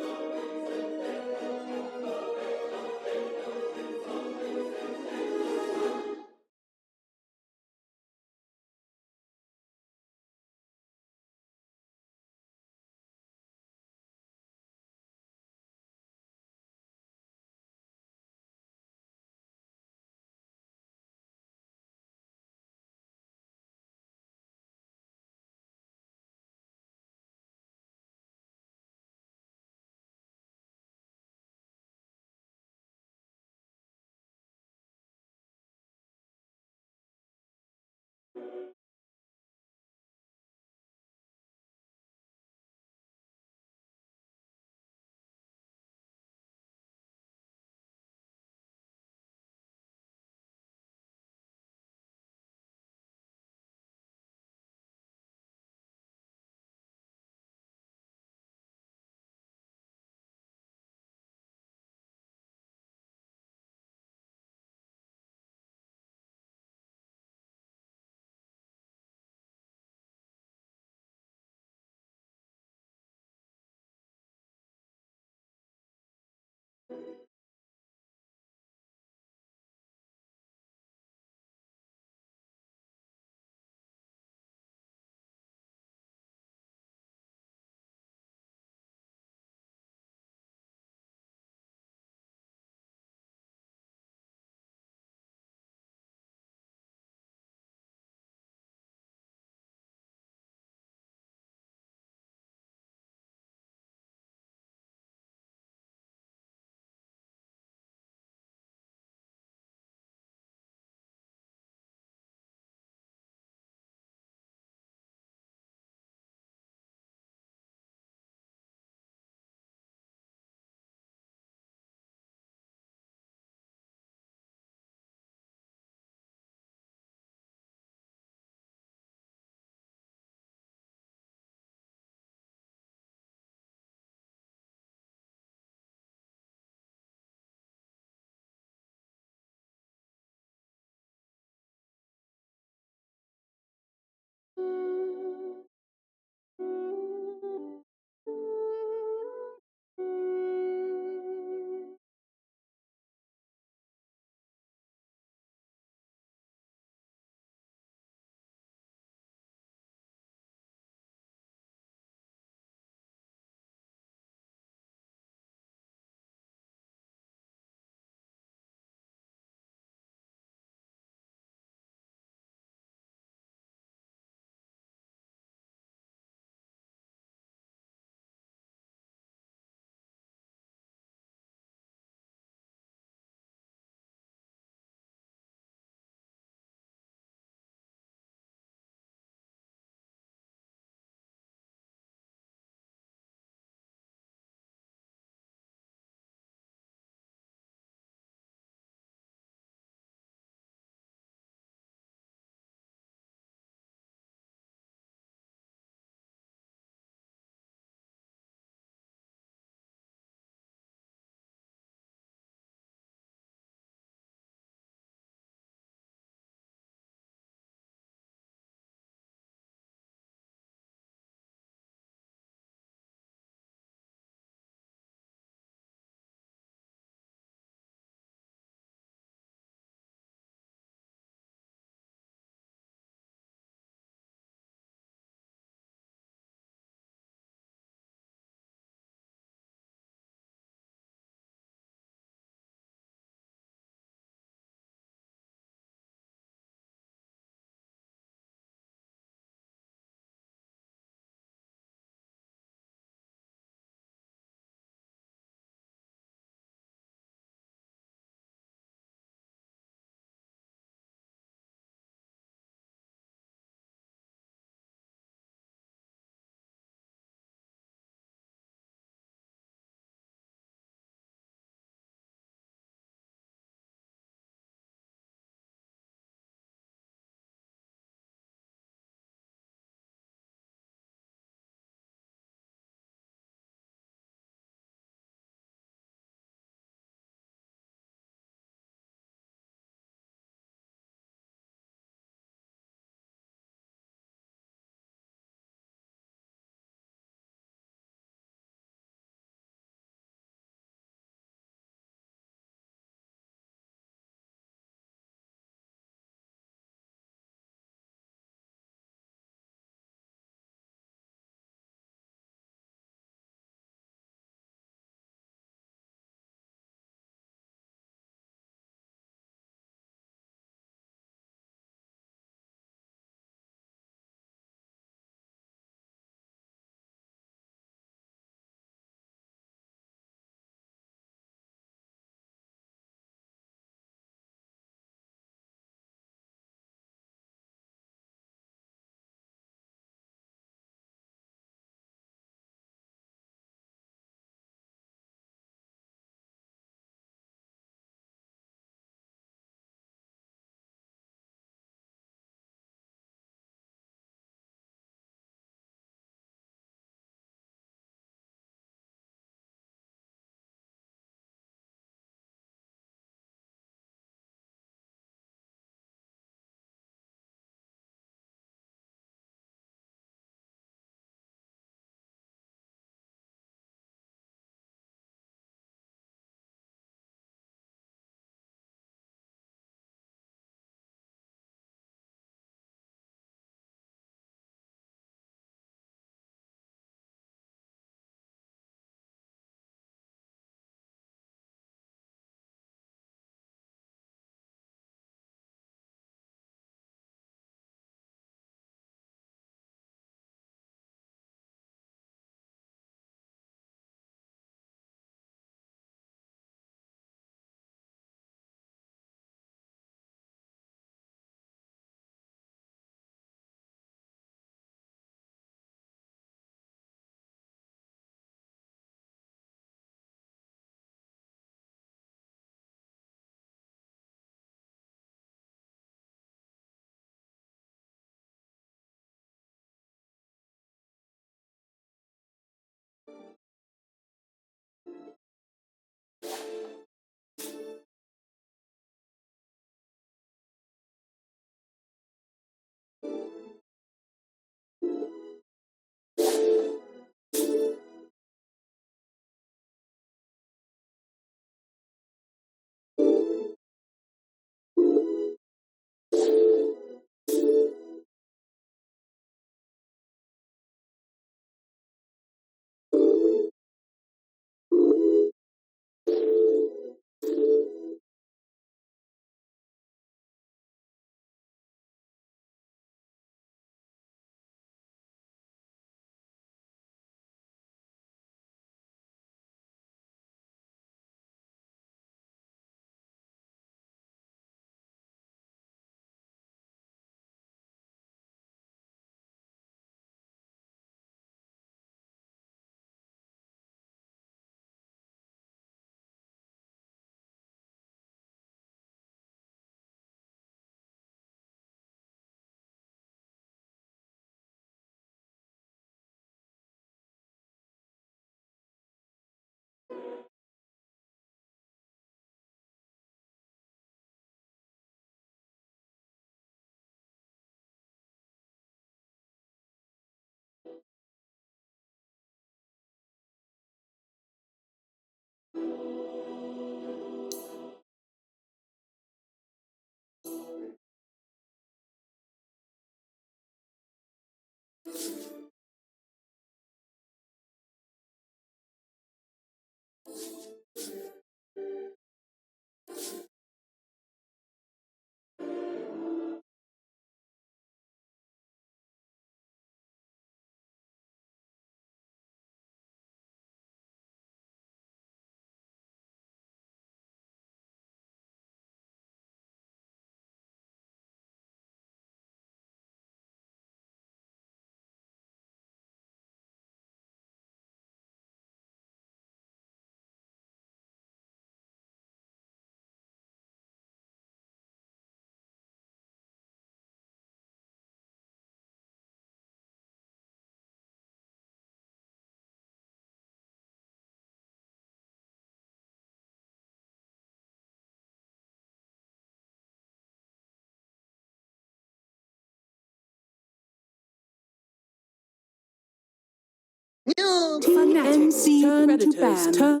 TNC turn to ban.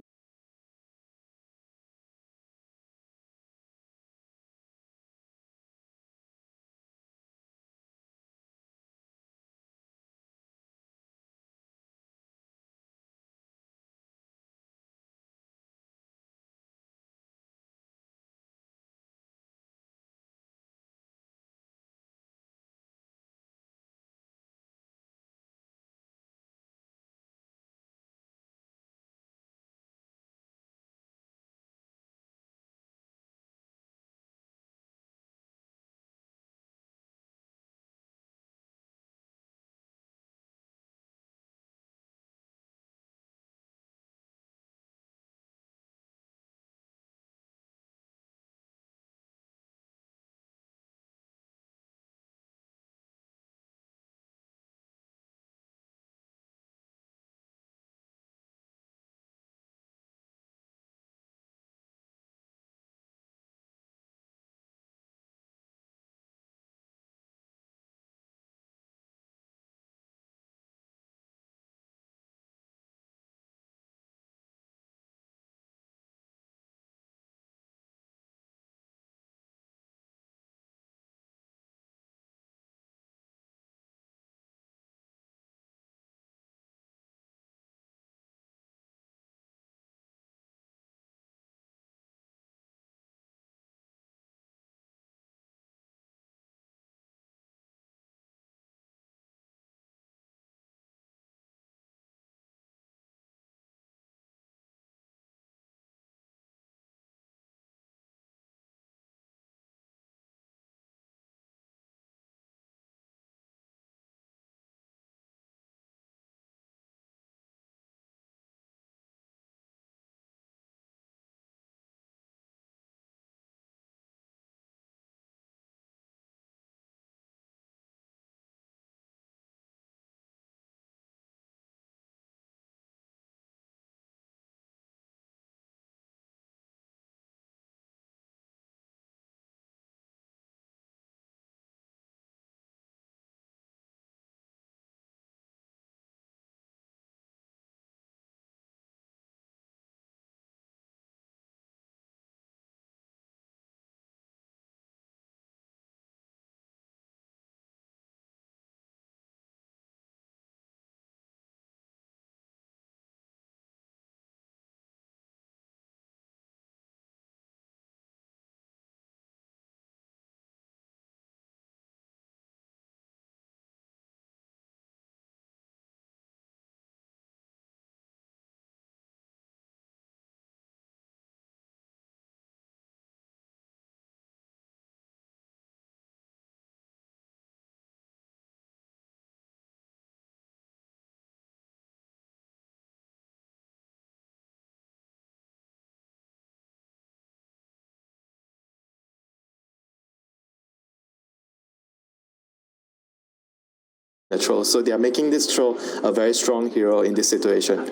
The troll. So they are making this troll a very strong hero in this situation.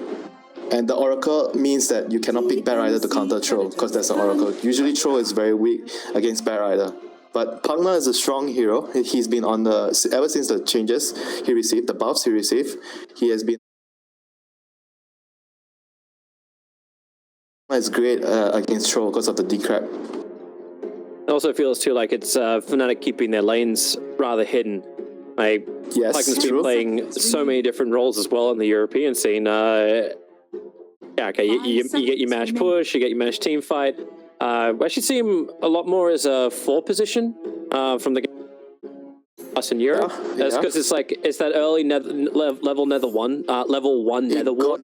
And the Oracle means that you cannot pick Bat Rider to counter troll, because that's an Oracle. Usually troll is very weak against Bat Rider. But Pugna is a strong hero. He's been on the, ever since the changes he received, the buffs he received, he has been. It's great against troll because of the decrep. It also feels too like it's Fnatic keeping their lanes rather hidden. Like, Yes, Pugna's been true. playing so many different roles as well in the European scene. Yeah, okay, you get your mash push, you get your mash team fight. We actually see him a lot more as a 4 position from the us in Europe. That's because it's like it's that early level nether one, level 1 nether ward.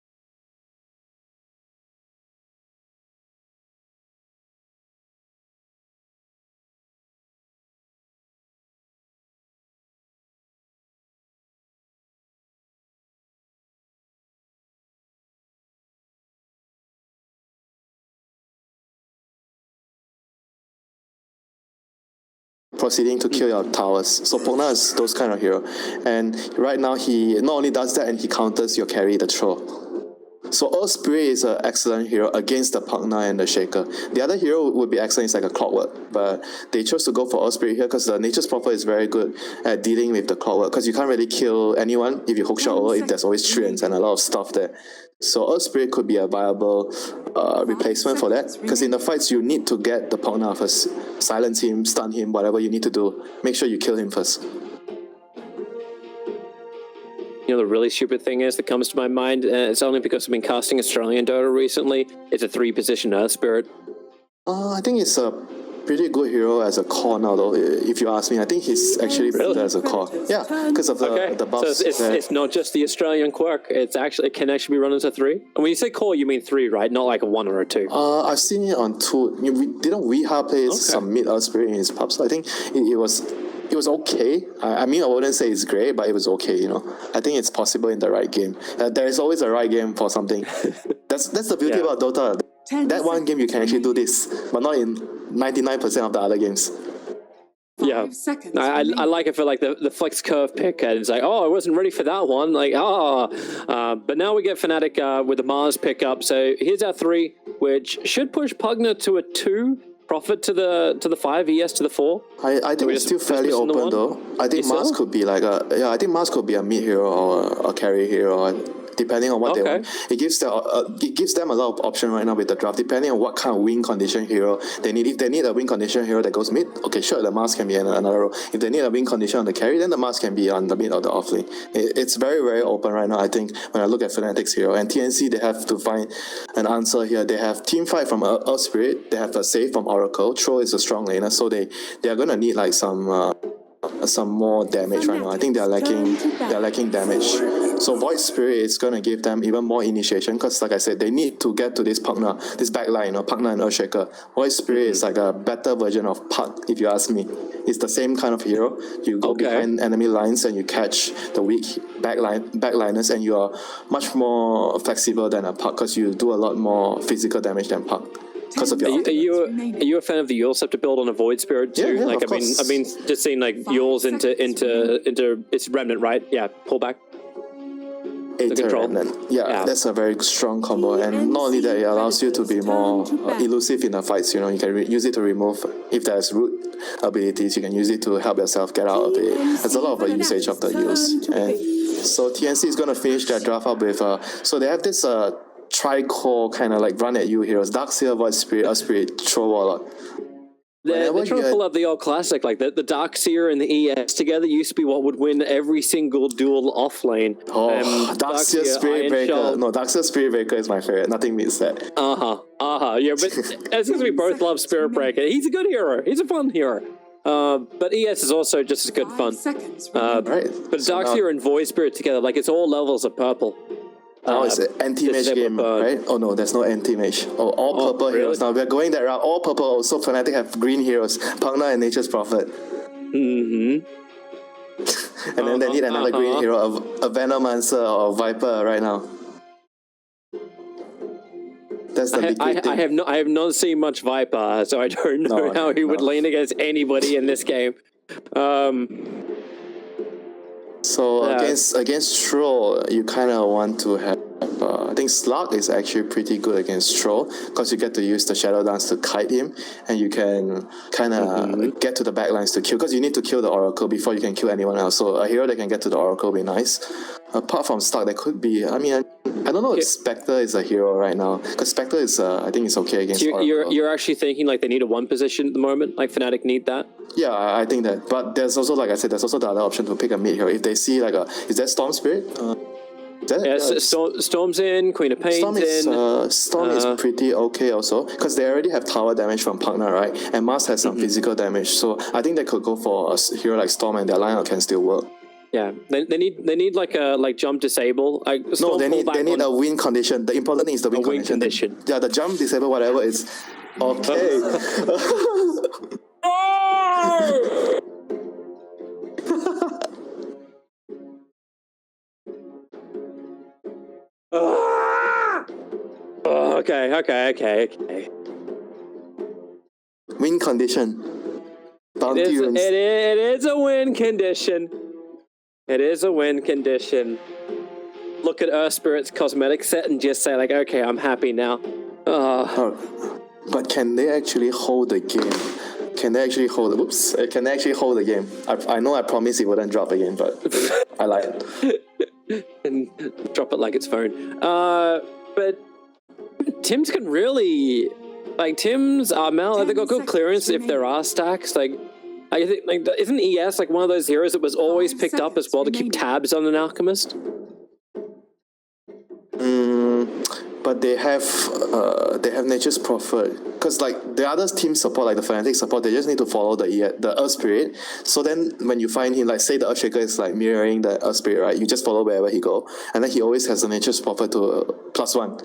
Proceeding to kill your towers. So Pugna is those kind of hero. And right now he not only does that, and he counters your carry, the troll. So Earth Spirit is an excellent hero against the Pugna and the Shaker. The other hero would be excellent, it's like a Clockwork, but they chose to go for Earth Spirit here because the Nature's Prophet is very good at dealing with the Clockwork, because you can't really kill anyone if you hookshot over if there's always treants and a lot of stuff there. So Earth Spirit could be a viable replacement for that, because in the fights you need to get the Pugna first. Silence him, stun him, whatever you need to do. Make sure you kill him first. You know, the really stupid thing is that comes to my mind, it's only because I've been casting Australian Dota recently, it's a 3-position Earth Spirit. I think it's a pretty good hero as a core now, though, if you ask me. I think he's actually better as a core. Yeah, because of the buffs. So it's not just the Australian quirk, it can actually be run as a 3? And when you say core, you mean 3, right? Not like a 1 or a 2. I've seen it on 2. Didn't Weeha play some mid Earth Spirit in his pubs? I think it was okay. I mean, I wouldn't say it's great, but it was okay, you know. I think it's possible in the right game. There is always a right game for something. That's the beauty about Dota. That one game you can actually do this, but not in 99% of the other games. Yeah, I like it for like the flex curve pick, and it's like, oh, I wasn't ready for that one. Like, but now we get Fnatic with the Mars pickup. So here's our 3, which should push Pugna to a 2. Profit to the 5, ES to the 4. I think it's still fairly open though. I think Mars could be like I think Mars could be a mid hero or a carry hero, depending on what they want. It gives them a lot of option right now with the draft, depending on what kind of win condition hero they need. If they need a win condition hero that goes mid, okay, sure, the Mars can be another role. If they need a win condition on the carry, then the Mars can be on the mid or the off lane. It's very, very open right now, I think, when I look at Fnatic's hero. And TNC, they have to find an answer here. They have team fight from Earth Spirit, they have a save from Oracle. Tro is a strong laner, so they are gonna need like some more damage right now. I think they're lacking damage. So Void Spirit is gonna give them even more initiation, because like I said, they need to get to this Pugna, this backline, Pugna and Earthshaker. Void Spirit is like a better version of Pug, if you ask me. It's the same kind of hero. You go behind enemy lines and you catch the weak backliners, and you are much more flexible than a Pug, because you do a lot more physical damage than Pug. Are you a fan of the Yule Scepter build on a Void Spirit too? Yeah, like I mean, just seeing like Yule's into it's Remnant, right? Yeah, pull back. Remnant. Yeah, that's a very strong combo, and not only that, it allows you to be more elusive in the fights. You know, you can use it to remove if there's root abilities. You can use it to help yourself get out of it. There's a lot of usage of the use, and so TNC is gonna finish their draft up with so they have this tri-core kind of like run at you heroes: Darkseer, Void Spirit, Earth Spirit, Throw Warlock. They're trying to pull up the old classic, like the Darkseer and the ES together used to be what would win every single duel off lane. Darkseer Spirit Breaker. No, Darkseer Spirit Breaker is my favorite. Nothing beats that. Yeah, but as we both love Spirit Breaker, he's a good hero. He's a fun hero. But ES is also just as good fun. Right. But Darkseer and Void Spirit together, like it's all levels of purple. Now it's an anti-mage game, right? Oh no, there's no anti-mage. All purple heroes now. We're going that route. All purple. Also, Fnatic have green heroes: Pugna and Nature's Prophet. Mm-hmm. And then they need another green hero, a Venomancer or a Viper right now. That's the big thing. I have not seen much Viper, so I don't know how he would lane against anybody in this game. So against Troll, you kind of want to have. I think Slug is actually pretty good against Troll, because you get to use the Shadow Dance to kite him, and you can kind of get to the backlines to kill, because you need to kill the Oracle before you can kill anyone else. So a hero that can get to the Oracle will be nice. Apart from Slug, there could be. I mean, I don't know if Spectre is a hero right now, because Spectre is. I think it's okay against Oracle. You're actually thinking like they need a 1 position at the moment, like Fnatic need that. Yeah, I think that. But there's also, like I said, there's also the other option to pick a mid hero. If they see like is that Storm Spirit? Storm's in, Queen of Pain's Storm is pretty okay also, because they already have tower damage from Pugna, right? And Mars has some physical damage, so I think they could go for a hero like Storm, and their lineup can still work. Yeah, they need like a jump disable. No, they need a win condition. The important thing is the win condition. The jump disable, whatever is okay. Okay. Win condition. Bounty runes. It is a win condition. It is a win condition. look at Earth Spirit's cosmetic set and just say like, okay, I'm happy now. But can they actually hold the game? Can they actually hold? Oops! Can they actually hold the game? I know I promised it wouldn't drop again, but I lied. And drop it like it's phone. But Tim's can really, like Tim's Mel. They got good clearance if there are stacks. Like I think, like isn't ES like one of those heroes that was always picked up as well to keep tabs on an alchemist? But they have Nature's Prophet, because like the other team support, like the Fnatic support, they just need to follow the Earth Spirit. So then when you find him, like say the Earthshaker is like mirroring the Earth Spirit, right? You just follow wherever he go, and then he always has the Nature's Prophet to +1.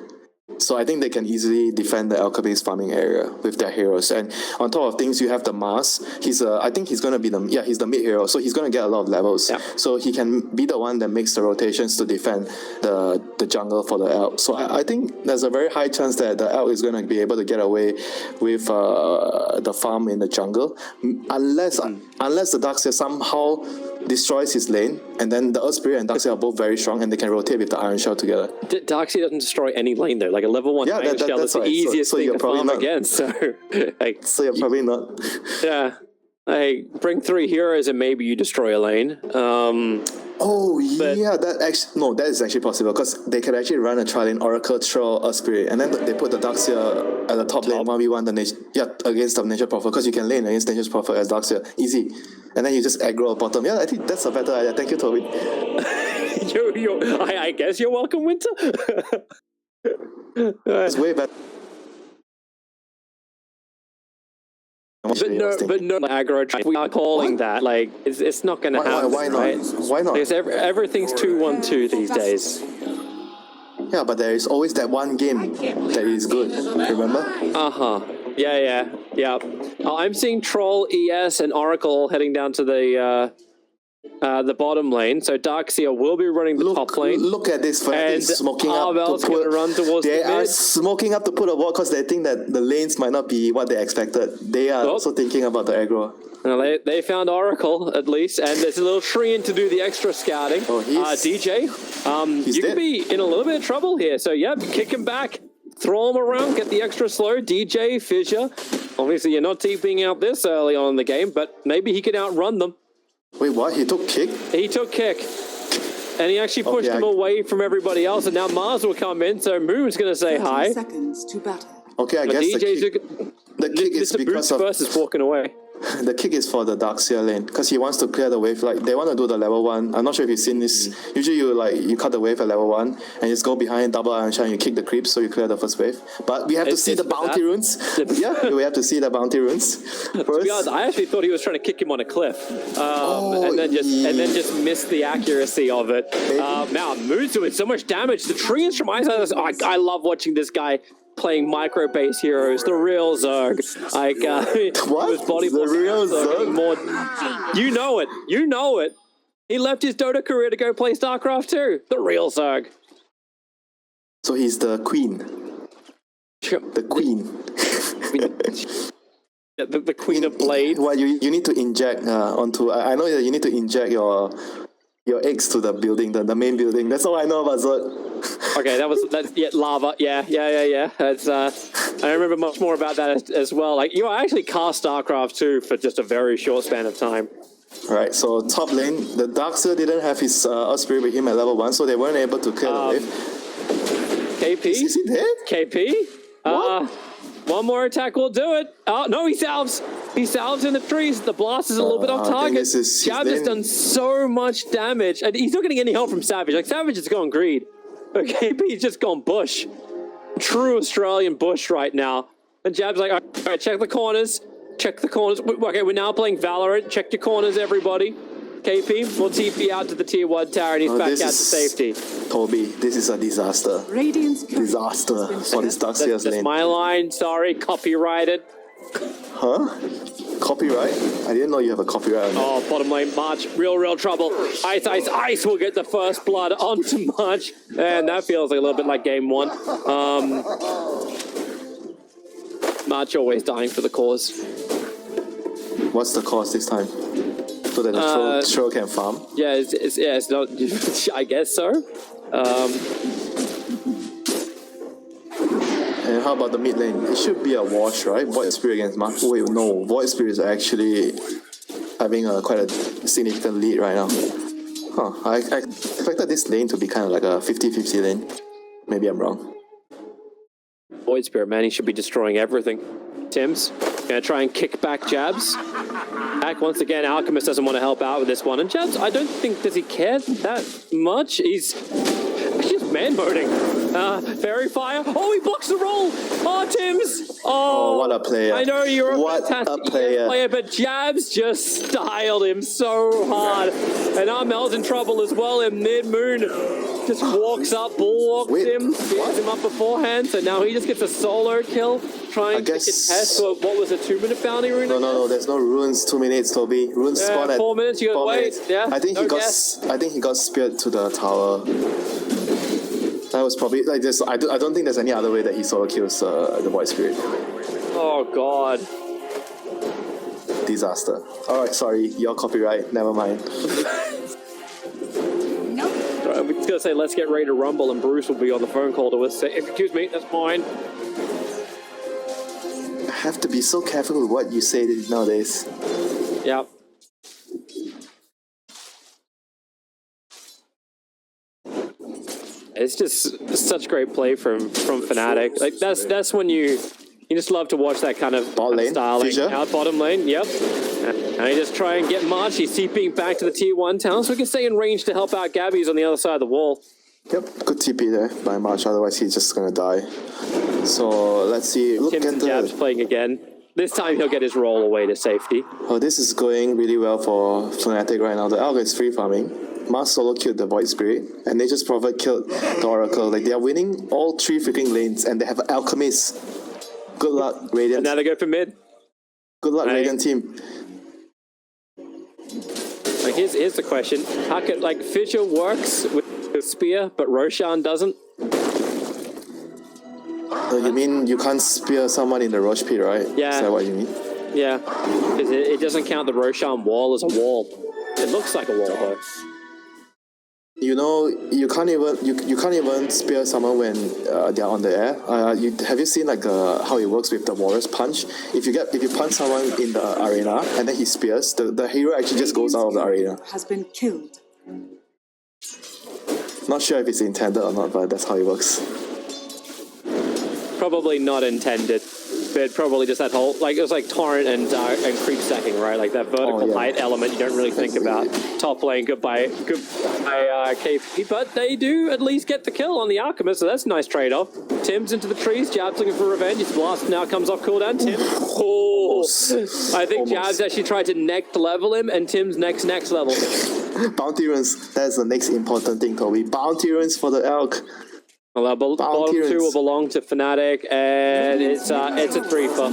So I think they can easily defend the Alchemist farming area with their heroes. And on top of things, you have the Mars. I think he's gonna be he's the mid hero, so he's gonna get a lot of levels. Yeah. So he can be the one that makes the rotations to defend the jungle for the Elk. So I think there's a very high chance that the Elk is gonna be able to get away with the farm in the jungle, unless the Darkseer somehow destroys his lane, and then the Earth Spirit and Darkseer are both very strong, and they can rotate with the Iron Shell together. Darkseer doesn't destroy any lane though. Like a level 1 Iron Shell is the easiest thing to farm against. So, like, so you're probably not. Yeah, like bring 3 heroes and maybe you destroy a lane. That is actually possible, because they can actually run a tri-lane Oracle, Troll, Earth Spirit, and then they put the Darkseer at the top lane 1v1 against the Nature Prophet, because you can lane against Nature's Prophet as Darkseer, easy. And then you just aggro at bottom. Yeah, I think that's a better idea. Thank you, Toby. I guess you're welcome, Winter. It's way better. But no aggro. We are calling that. Like, it's not going to happen. Why not? Right? Why not? Because everything's 2-1-2 these days. Yeah, but there is always that one game that is good. Remember? Yeah. I'm seeing Troll, ES, and Oracle heading down to the bottom lane. So Darkseer will be running the top lane. Look at this Fnatic smoking up to put. Run towards they the are mid. smoking up to put a wall because they think that the lanes might not be what they expected. They are also thinking about the aggro. Now they found Oracle at least, and there's a little tree in to do the extra scouting. DJ, you could be in a little bit of trouble here. So yep, kick him back, throw him around, get the extra slow. DJ, Fissure. Obviously, you're not TPing out this early on in the game, but maybe he can outrun them. Wait, what? He took kick? He took kick. And he actually pushed him away from everybody else, and now Mars will come in, so Moon's going to say hi. Seconds to battle. Okay, I guess the kick is Mr. because Boots of... first is walking away. The kick is for the Darkseer lane, because he wants to clear the wave. Like, they want to do the level 1. I'm not sure if you've seen this. Usually you cut the wave at level 1 and just go behind double Iron Shell and you kick the creeps so you clear the first wave. But we have to see the bounty runes. Yeah, we have to see the bounty runes first. To be honest, I actually thought he was trying to kick him on a cliff. And then just missed the accuracy of it. Now Moon's doing so much damage. The trees from Ice, I love watching this guy playing micro-base heroes, the real Zerg. Like, what? Body the real Zerg? More, you know it. He left his Dota career to go play StarCraft 2. The real Zerg. So he's the queen. The queen. the queen of blade. Well, you need to inject onto... I know that you need to inject your eggs to the building, the main building. That's all I know about Zerg. Okay, that's lava. Yeah. That's I remember much more about that as well. Like, you actually cast StarCraft 2 for just a very short span of time. Alright, so top lane, the Darkseer didn't have his Earth Spirit with him at level 1, so they weren't able to clear the wave. KP? Is he dead? KP? What? One more attack will do it. Oh, no, he salves. He salves in the trees. The blast is a little bit off target. Jab has done so much damage. And he's not getting any help from Savage. Like, Savage is going greed. But KP's just gone bush. True Australian bush right now. And Jab's like, all right, check the corners. Check the corners. Okay, we're now playing Valorant. Check your corners, everybody. KP will TP out to the tier 1 tower and he's back out to safety. Toby, this is a disaster. Disaster for this Darkseer's lane. That's my line, sorry, copyrighted. Huh? Copyright? I didn't know you have a copyright on that. Oh, bottom lane, March, real trouble. Ice will get the first blood onto March. And that feels like a little bit like game 1. March always dying for the cause. What's the cause this time? So that the troll can farm? Yeah, it's not. I guess so. And how about the mid lane? It should be a wash, right? Void Spirit against Mark. Wait, no. Void Spirit is actually having quite a significant lead right now. Huh. I expected this lane to be kind of like a 50-50 lane. Maybe I'm wrong. Void Spirit, man, he should be destroying everything. Tim's gonna try and kick back Jabs. Back once again, Alchemist doesn't want to help out with this one. And Jabs, I don't think, does he care that much? He's just man-moding. Fairy Fire. Oh, he blocks the roll. Oh, Tim's. Oh, what a player. I know you're a What fantastic a player, but Jabs just styled him so hard. And Armel's in trouble as well in mid-moon. Just walks up, bulwarks him, spears him up beforehand, so now he just gets a solo kill, trying to contest what was a 2-minute bounty rune. No, there's no runes. 2 minutes, Toby. Runes spawn at 4 minutes, you gotta wait. minutes. Yeah, I think he got speared to the tower. That was probably like this. I don't think there's any other way that he solo kills the Void Spirit. Oh god. Disaster. Alright, sorry, your copyright, never mind. I was gonna say, let's get ready to rumble, and Bruce will be on the phone call to us. Say, excuse me, that's mine. I have to be so careful with what you say nowadays. Yep. It's just such great play from Fnatic. Like that's when you just love to watch that kind of style. Out bottom lane, yep. And he just try and get March. He's TPing back to the tier 1 town, so we can stay in range to help out Gabby, who's on the other side of the wall. Yep, good TP there by March, otherwise he's just gonna die. So let's see. Look Tim's at and the Jabs playing again. This time he'll get his roll away to safety. Oh, this is going really well for Fnatic right now. The Alga is free farming. Mars solo killed the Void Spirit, and they just probably killed the Oracle. Like, they are winning all 3 freaking lanes, and they have Alchemist. Good luck, Radiant. And now they go for mid. Good luck, Radiant team. Like, here's the question: how could Fissure works with Spear, but Roshan doesn't? You mean you can't spear someone in the Roche pit, right? Yeah. Is that what you mean? Yeah, because it doesn't count the Roshan wall as a wall. It looks like a wall though. You know, you can't even spear someone when they're on the air. Have you seen how it works with the Warrior's Punch? If you punch someone in the arena and then he spears, the hero actually just goes out of the arena. Has been killed. Not sure if it's intended or not, but that's how it works. Probably not intended, but probably just that whole it was like torrent and creep stacking, right? Like that vertical height element you don't really think about. Top lane, good by KP, but they do at least get the kill on the Alchemist, so that's a nice trade-off. Tim's into the trees, Jab's looking for revenge. His blast now comes off cooldown. Tim, I think Jab's actually tried to next level him, and Tim's next level. Bounty runes, that's the next important thing, Toby. Bounty runes for the Elk. Well, bottom 2 will belong to Fnatic, and it's a 3-for.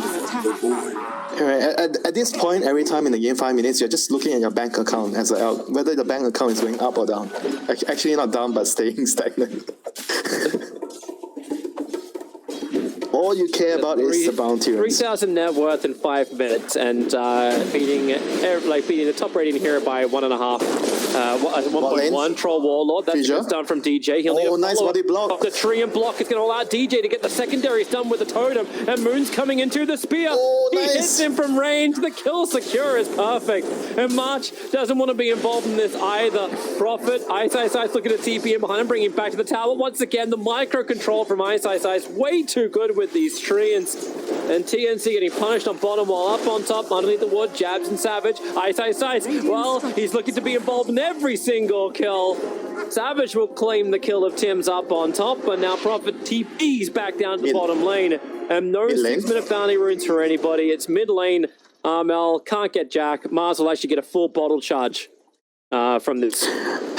At this point, every time in the game, 5 minutes, you're just looking at your bank account as an Elk, whether the bank account is going up or down. Actually, not down, but staying stagnant. All you care about is the bounty runes. 3,000 net worth in 5 minutes, and beating the top rating here by 1.5. 1.1 Troll Warlord. That's just done from DJ. He'll need a nice body block. The tree and block is going to allow DJ to get the secondaries done with the totem, and Moon's coming into the spear. He hits him from range. The kill secure is perfect, and March doesn't want to be involved in this either. Prophet, Ice looking at TP behind him, bringing him back to the tower. Once again, the micro control from Ice way too good with these treants. And TNC getting punished on bottom while up on top, underneath the wood, Jabs and Savage. Ice. Well, he's looking to be involved in every single kill. Savage will claim the kill of Tim's up on top, but now Prophet TP's back down to the bottom lane. And no 6-minute bounty runes for anybody. It's mid lane. Mel can't get Jack. Mars will actually get a full bottle charge from this.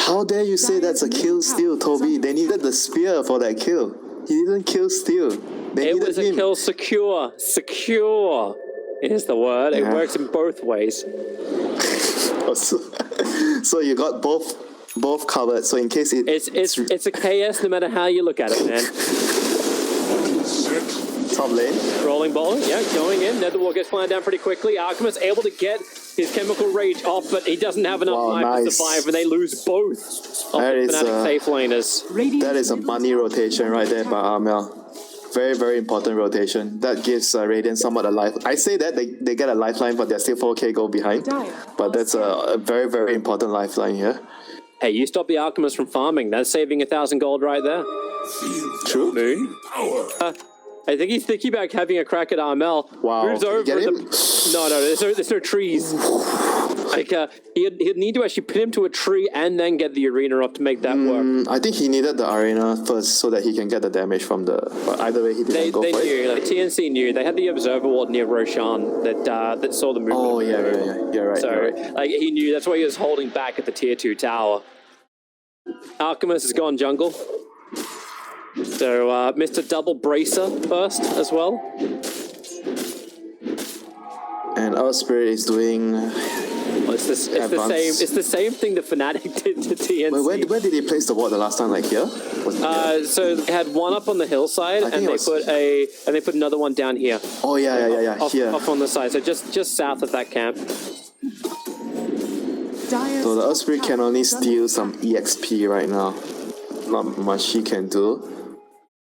How dare you say that's a kill steal, Toby? They needed the spear for that kill. He didn't kill steal. It was a kill secure. Secure is the word. It works in both ways. So you got both covered. So in case it's a KS no matter how you look at it, man. Top lane. Rolling ball, yeah, going in. Netherwall gets flying down pretty quickly. Alchemist able to get his chemical rage off, but he doesn't have enough Wow, time to nice. survive, and they lose both of That the is, Fnatic safe laners. Radiant's That is a middle money tower rotation right there by Armel. Very, very important rotation. That gives Radiant somewhat a life. I say that they get a lifeline, but they're still 4k goal behind. But that's a very, very important lifeline here. Hey, you stop the Alchemist from farming. That's saving 1,000 gold right there. True. Moon. Power. I think he's thinking about having a crack at Armel. Wow. Moves Can you over get him? No, there's no trees. Like, he'd need to actually pin him to a tree and then get the arena up to make that work. I think he needed the arena first so that he can get the damage from the. But either way, he didn't They go for it. knew, like TNC knew. They had the observer ward near Roshan that saw the movement. Oh yeah. You're right. So, you're right. like, he knew that's why he was holding back at the tier 2 tower. Alchemist has gone jungle. So, Mr. Double Bracer first as well. And our spirit is doing. Well, it's the same thing the Fnatic did to TNC. Where did he place the ward the last time? Like here? Was it here? So they had one up on the hillside, and think they put another one down here. Oh yeah. Here. Off on the side, so just south of that camp. Dire's So the top Earth Spirit can tower only is under steal attack. some EXP right now. Not much he can do.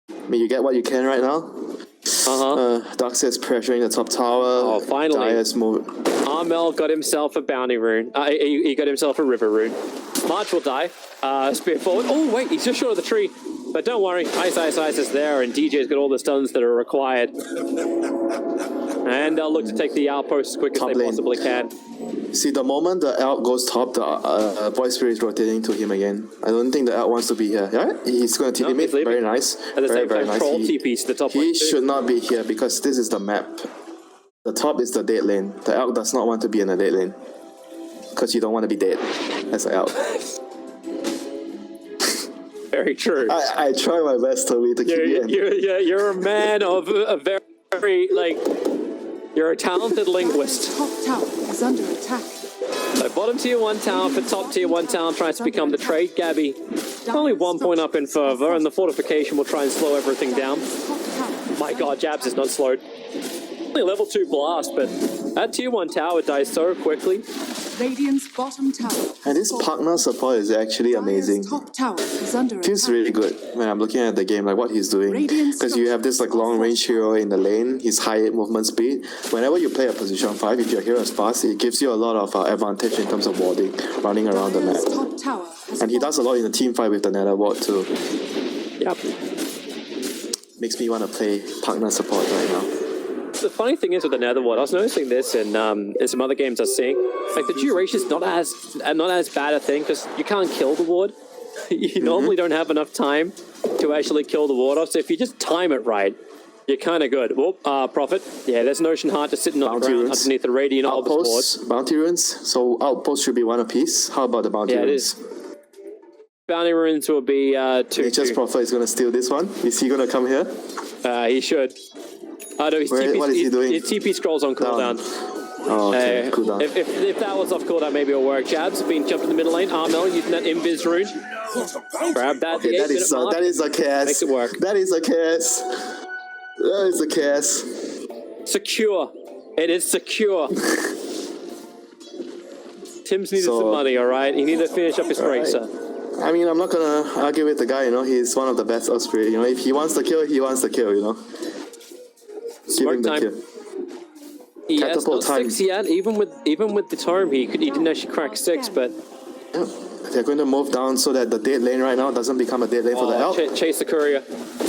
I mean, you get what you can right now. Darkseid's pressuring the top tower. Oh, finally. Dire's move. Armel got himself a bounty rune. He got himself a river rune. March will die. Spear forward. Oh wait, he's just short of the tree. But don't worry, Ice is there, and DJ's got all the stuns that are required. And they'll look to take the outpost as quick as Top they lane. possibly can. See, the moment the Elk goes top, the Void Spirit is rotating to him again. I don't think the Elk wants to be here. Yeah, he's going to No, TP mid. he's leaving. Very nice. At the very, same very time, nice. Troll TPs to the top lane He too. should not be here because this is the map. The top is the dead lane. The Elk does not want to be in the dead lane. Because you don't want to be dead as an Elk. Very true. I try my best, Toby, to keep you in. You're a man of a very, like, you're a talented linguist. Top tower is under attack. So bottom tier 1 town for top tier 1 town tries to become the trade Gabby. Only 1 point up in further, and the fortification will try and slow everything down. Top tower is My under god, Jabs is not slowed. Only level 2 blast, but that tier 1 tower dies so quickly. Radiant's bottom tower. And this partner support is actually amazing. Dire's top tower is under Feels attack. really good when I'm looking at the game, like what he's doing. Radiant's Because you have this like long range hero in the lane, his high movement speed. Whenever you play a position 5, if your hero is fast, it gives you a lot of advantage in terms of warding, running around the Dire's map. top tower has And he does a lot in the team fight with the nether ward too. Yep. Makes me want to play partner support right now. The funny thing is with the Nether Ward, I was noticing this in some other games I was seeing. Like the duration is not as bad a thing because you can't kill the ward. You normally don't have enough time to actually kill the ward off. So if you just time it right, you're kind of good. Whoop, Prophet. Yeah, there's an Ocean Heart just sitting on the Bounty ground runes. underneath the Radiant Albus board. Outposts, bounty runes. So outposts should be 1 apiece. How about the bounty Yeah, it runes? is. Bounty runes will be 2. Nature's Prophet is going to steal this one. Is he going to come here? He should. No, his Where- TP, what is he doing? His TP scrolls on cooldown. Oh, okay, cool down. If that was off cooldown, maybe it'll work. Jabs being jumped in the middle lane. Armel using that invis rune. Grab that. Okay, the that 8-minute is mark. that is a chaos. Makes it work. That is a chaos. That is a chaos. Secure. It is secure. Tim's needed So- some money, all right? He needed to finish up his racer. I mean, I'm not gonna argue with the guy. You know, he's one of the best Osprey. You know, if he wants the kill, he wants the kill. You know, give Smoke him the time. kill. He has Catapult not time. 6 yet. Even with the tome, he didn't actually crack 6, but Yeah. They're going to move down so that the dead lane right now doesn't become a dead lane for the elk. Chase the courier.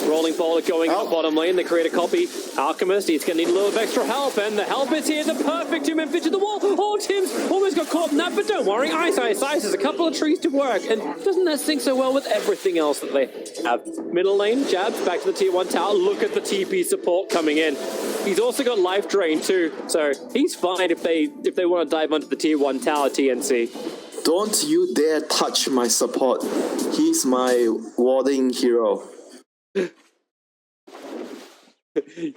Rolling boulder going Help. up bottom lane. They create a copy. Alchemist, he's going to need a little bit of extra help. And the help is here. The perfect 2-man fit to the wall. Oh, Tim's almost got caught in that, but don't worry. Ice. There's a couple of trees to work. And doesn't that sync so well with everything else that they have? Middle lane, Jabs, back to the tier 1 tower. Look at the TP support coming in. He's also got life drain too. So he's fine if they want to dive onto the tier 1 tower TNC. Don't you dare touch my support. He's my warding hero. You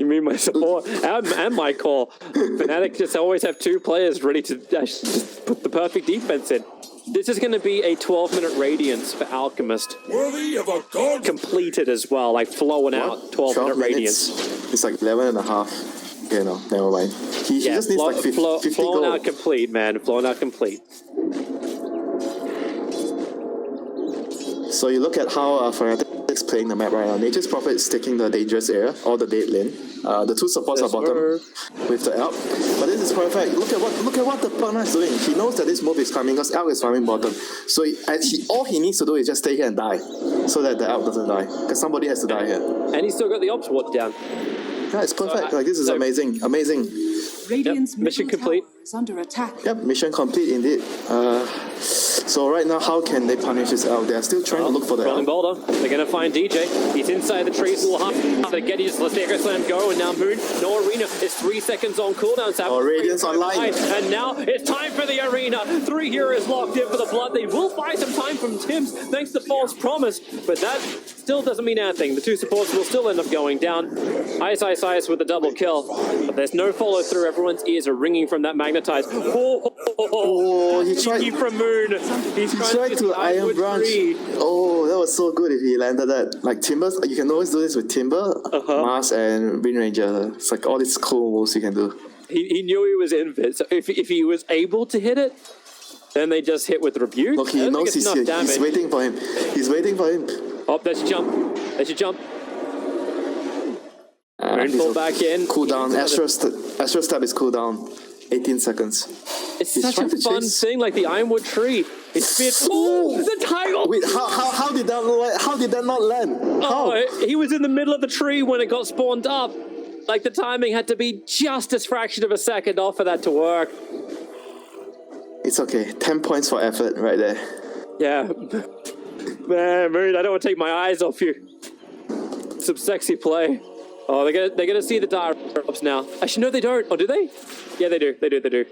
mean my support and my core? Fnatic just always have 2 players ready to just put the perfect defense in. This is going to be a 12-minute Radiance for Alchemist. Worthy of a god. Completed as well, like flowing out 12-minute 12 minutes? Radiance. It's like 11 and a half. Okay, no, never mind. He Yeah, just needs like 50 flown gold. out complete, man. Flown out complete. So you look at how Fnatic's playing the map right now. Nature's Prophet is taking the dangerous area, or the dead lane. The two supports are bottom with the Elk. But this is perfect. Look at what the partner is doing. He knows that this move is coming because Elk is farming bottom. So all he needs to do is just stay here and die, so that the Elk doesn't die. Because somebody has to die here. And he's still got the ops ward down. Yeah, it's perfect. Like this is amazing. Radiant's mission middle complete. tower is under attack. Yep, mission complete indeed. So right now, how can they punish this Elk? They are still trying to look for the Rolling Elk. boulder. They're going to find DJ. He's inside the trees. Will have to get his Let's Echo Slam go. And now Moon, no arena. It's 3 seconds on cooldown. Oh, Radiant's online. And now it's time for the arena. 3 heroes locked in for the blood. They will buy some time from Tims thanks to False Promise. But that still doesn't mean anything. The 2 supports will still end up going down. Ice with a double kill. But there's no follow through. Everyone's ears are ringing from that magnetize. He tried from Moon. He's trying to Iron Branch. Oh, that was so good if he landed that. Like Timbers, you can always do this with Timber, Mars, and Wind Ranger. It's like all these cool moves you can do. He knew he was in fit, so if he was able to hit it, then they just hit with Rebuke. Look, he knows he's here. He's waiting for him. He's waiting for him. Oh, there's your jump. There's your jump. Moonfall back in. Cooldown. Astro Step is cooldown. 18 seconds. It's such a fun thing, like the Ironwood tree. It's fit. Oh, the title! Wait, how did that not land? How? Oh, he was in the middle of the tree when it got spawned up. Like the timing had to be just a fraction of a second off for that to work. It's okay. 10 points for effort right there. Yeah. Man, Moon, I don't want to take my eyes off you. Some sexy play. Oh, they're gonna see the dire ups now. Actually, no, they don't. Oh, do they? Yeah, they do. They do.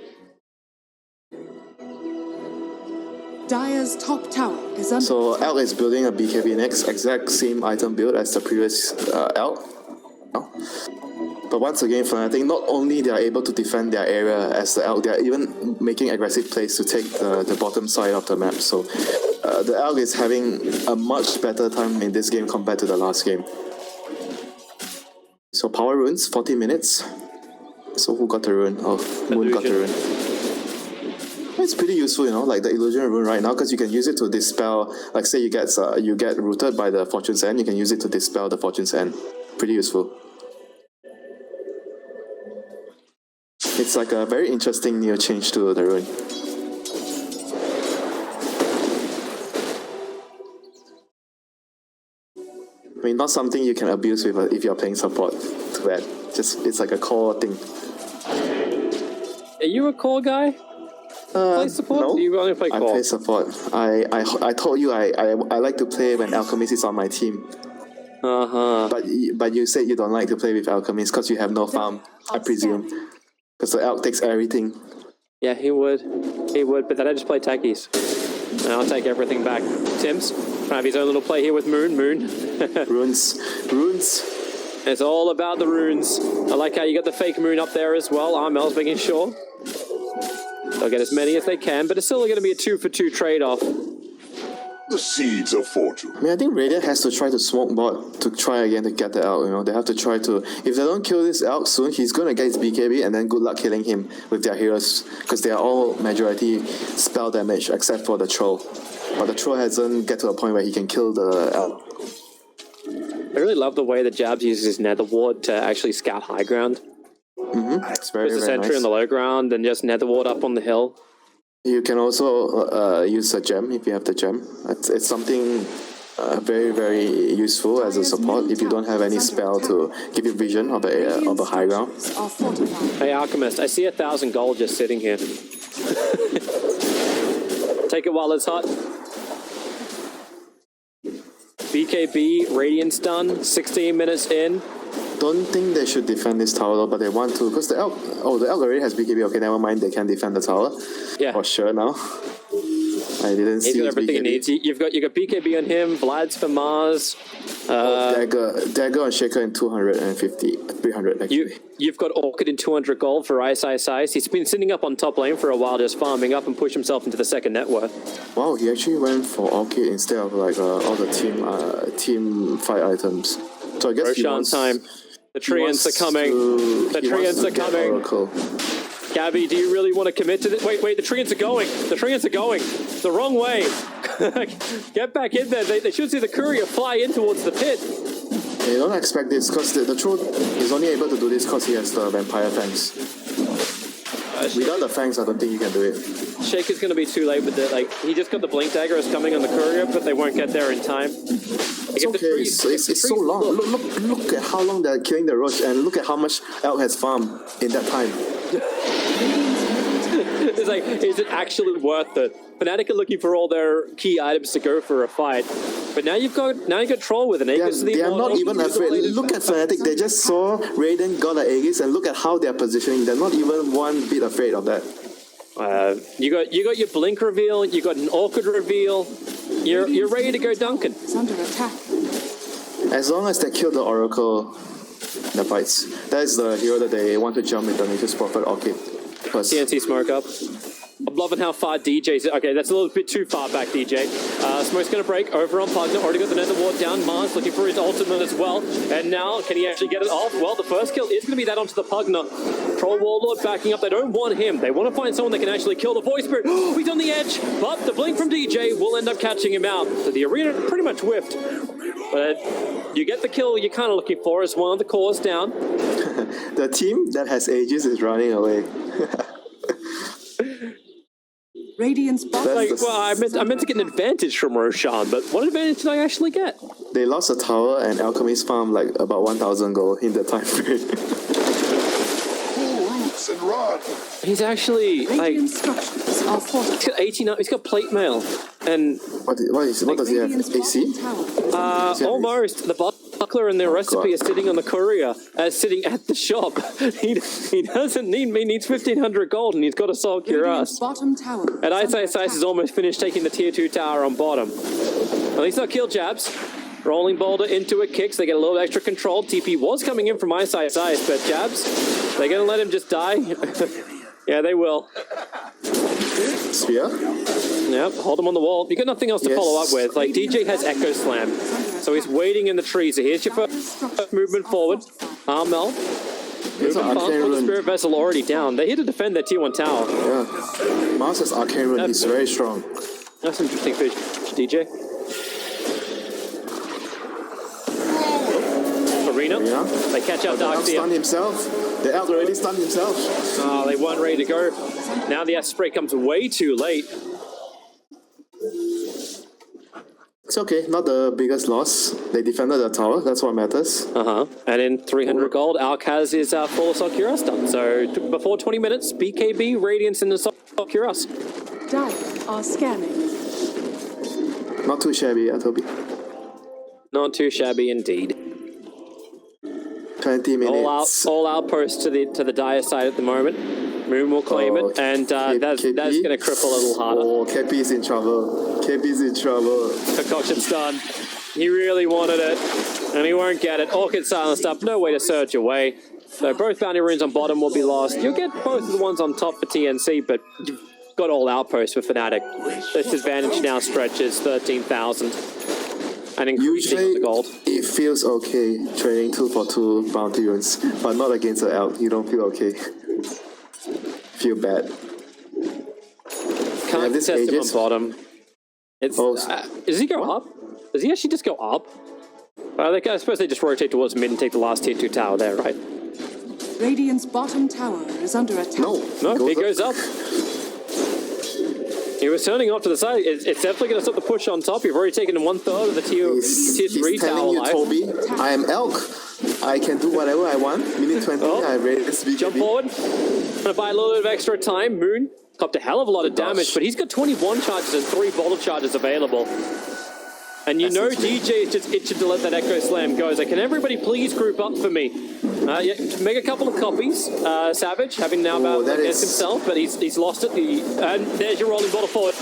Dire's top tower is under So attack. Elk is building a BKB next, exact same item build as the previous Elk. But once again, Fnatic, not only they are able to defend their area as the Elk, they are even making aggressive plays to take the bottom side of the map. So the Elk is having a much better time in this game compared to the last game. So power runes, 40 minutes. So who got the rune? Oh, Moon got the rune. It's pretty useful, you know, like the illusion rune right now, because you can use it to dispel. Like say you get rooted by the Fortune's End, you can use it to dispel the Fortune's End. Pretty useful. It's like a very interesting new change to the rune. I mean, not something you can abuse with if you're playing support. Too bad. Just it's like a core thing. Are you a core guy? Play support? No, You only play core. I play support. I told you I like to play when Alchemist is on my team. But you said you don't like to play with Alchemist because you have no farm, I presume. Because the Elk takes everything. Yeah, he would, but then I just play techies. And I'll take everything back. Tim's trying to have his own little play here with Moon. Runes. It's all about the runes. I like how you got the fake Moon up there as well. Armel's making sure they'll get as many as they can, but it's still going to be a 2-for-2 trade-off. The seeds of fortune. I mean, I think Radiant has to try to smoke bot to try again to get the Elk, you know. They have to try to... If they don't kill this Elk soon, he's going to get his BKB and then good luck killing him with their heroes. Because they are all majority spell damage except for the Troll. But the Troll hasn't get to a point where he can kill the Elk. I really love the way that Jabs uses his Nether Ward to actually scout high ground. It's very, Puts the very sentry nice. on the low ground and just Nether Ward up on the hill. You can also use a gem if you have the gem. It's something very, very useful as a support if you don't have any spell to give you vision of a high ground. Hey Alchemist, I see 1,000 gold just sitting here. Take it while it's hot. BKB, Radiant stun, 16 minutes in. Don't think they should defend this tower though, but they want to because the Elk already has BKB. Okay, never mind. They can defend the tower. Yeah, for sure now. I didn't see. He's got everything he needs. You got BKB on him. Vlad's for Mars. Dagger and Shaker in 250, 300 actually. You've got Orchid in 200 gold for Ice. He's been sitting up on top lane for a while, just farming up and push himself into the second net worth. Wow, he actually went for Orchid instead of like all the team fight items. So I guess Roshan time. The treants are coming. The treants are coming. Oracle. Gabby, do you really want to commit to this? Wait, the treants are going. The treants are going. The wrong way. Get back in there. They should see the courier fly in towards the pit. You don't expect this because the truth is only able to do this because he has the vampire fangs. Without the fangs, I don't think he can do it. Shake is going to be too late with it. Like, he just got the blink dagger is coming on the courier, but they won't get there in time. It's okay. It's so long. Look at how long they're killing the Roach, and look at how much Elk has farmed in that time. It's like, is it actually worth it? Fnatic are looking for all their key items to go for a fight, but now you've got Troll with an Aegis. They are not even afraid. Look at Fnatic. They just saw Raiden got an Aegis, and look at how they're positioning. They're not even one bit afraid of that. You got your blink reveal. You got an awkward reveal. You're ready to go, Duncan. It's under attack. As long as they kill the Oracle, the fights. That is the hero that they want to jump with the Nature's Prophet Orchid. TNC smoke up. I'm loving how far DJ's... Okay, that's a little bit too far back, DJ. Smoke's going to break over on Pugna. Already got the Nether Ward down. Mars looking for his ultimate as well. And now, can he actually get it off? Well, the first kill is going to be that onto the Pugna. Troll Warlord backing up. They don't want him. They want to find someone that can actually kill the Void Spirit. He's on the edge, but the blink from DJ will end up catching him out. So the arena pretty much whiffed. But you get the kill you're kind of looking for as well. The core's down. The team that has Aegis is running away. Radiant's bottom. Like, well, I meant to get an advantage from Roshan, but what advantage did I actually get? They lost a tower and Alchemist farmed like about 1,000 gold in the time frame. Pull roots and run. He's actually like Radiant structures are fortified. he's got 89. He's got plate mail and What does he have? Radiant's AC? bottom tower. almost the buckler and their recipe is sitting on the courier, sitting at the shop. He doesn't need me. He needs 1,500 gold, and he's got a Soul Cure Radiant's us. bottom tower. And is under Ice attack. is almost finished taking the tier 2 tower on bottom. At least not kill jabs. Rolling boulder into it, kicks. They get a little extra control. TP was coming in from Ice, but jabs, they're gonna let him just die. Yeah, they will. Sphere? Yep, hold him on the wall. You got nothing else to Yes. follow up with. Like, DJ has Echo Slam, so he's waiting in the trees. So here's your first movement forward. Armel. There's an Moving fast Arcane with the Rune. Spirit Vessel already down. They're here to defend their tier 1 tower. Yeah. Mars has Arcane Rune. He's very strong. That's interesting for DJ. Arena. Yeah. They catch out The Elk Darkseer. stunned himself. The Elk already stunned himself. Oh, they weren't ready to go. Now the S spray comes way too late. It's okay. Not the biggest loss. They defended the tower. That's what matters. And in 300 gold, Alk has his full Soul Cure Us done. So before 20 minutes, BKB, Radiance, and the Soul Cure Us. Dire are scanning. Not too shabby, Toby. Not too shabby indeed. 20 minutes. All outposts to the dire side at the moment. Moon will claim it, and that's going to cripple a little harder. Oh, KP is in trouble. KP's in trouble. Concoction's done. He really wanted it, and he won't get it. Orchid silenced up, no way to surge away. So both bounty runes on bottom will be lost. You'll get both of the ones on top for TNC, but you've got all outposts for Fnatic. This advantage now stretches 13,000. And increasing Usually, the gold. it feels okay trading 2 for 2 bounty runes, but not against the Elk. You don't feel okay. Feel bad. Can't this test him on Aegis? bottom. It's, does he go up? Does he actually just go up? I suppose they just rotate towards mid and take the last tier 2 tower there, right? Radiant's bottom tower is under attack. No, he goes up. He was turning off to the side. It's definitely going to stop the push on top. You've already taken 1/3 of the tier 3 He's telling tower you, life. Toby, I am Elk. I can do whatever I want. Minute 20, I ready to speak. Jump forward. Gonna buy a little bit of extra time. Moon copped a hell of a lot of damage, but he's got 21 charges and 3 boulder charges available. And you know DJ is just itching to let that Echo Slam go. So can everybody please group up for me? Yeah, make a couple of copies. Savage, having now battled against himself, but he's lost it. And there's your rolling bottle forward.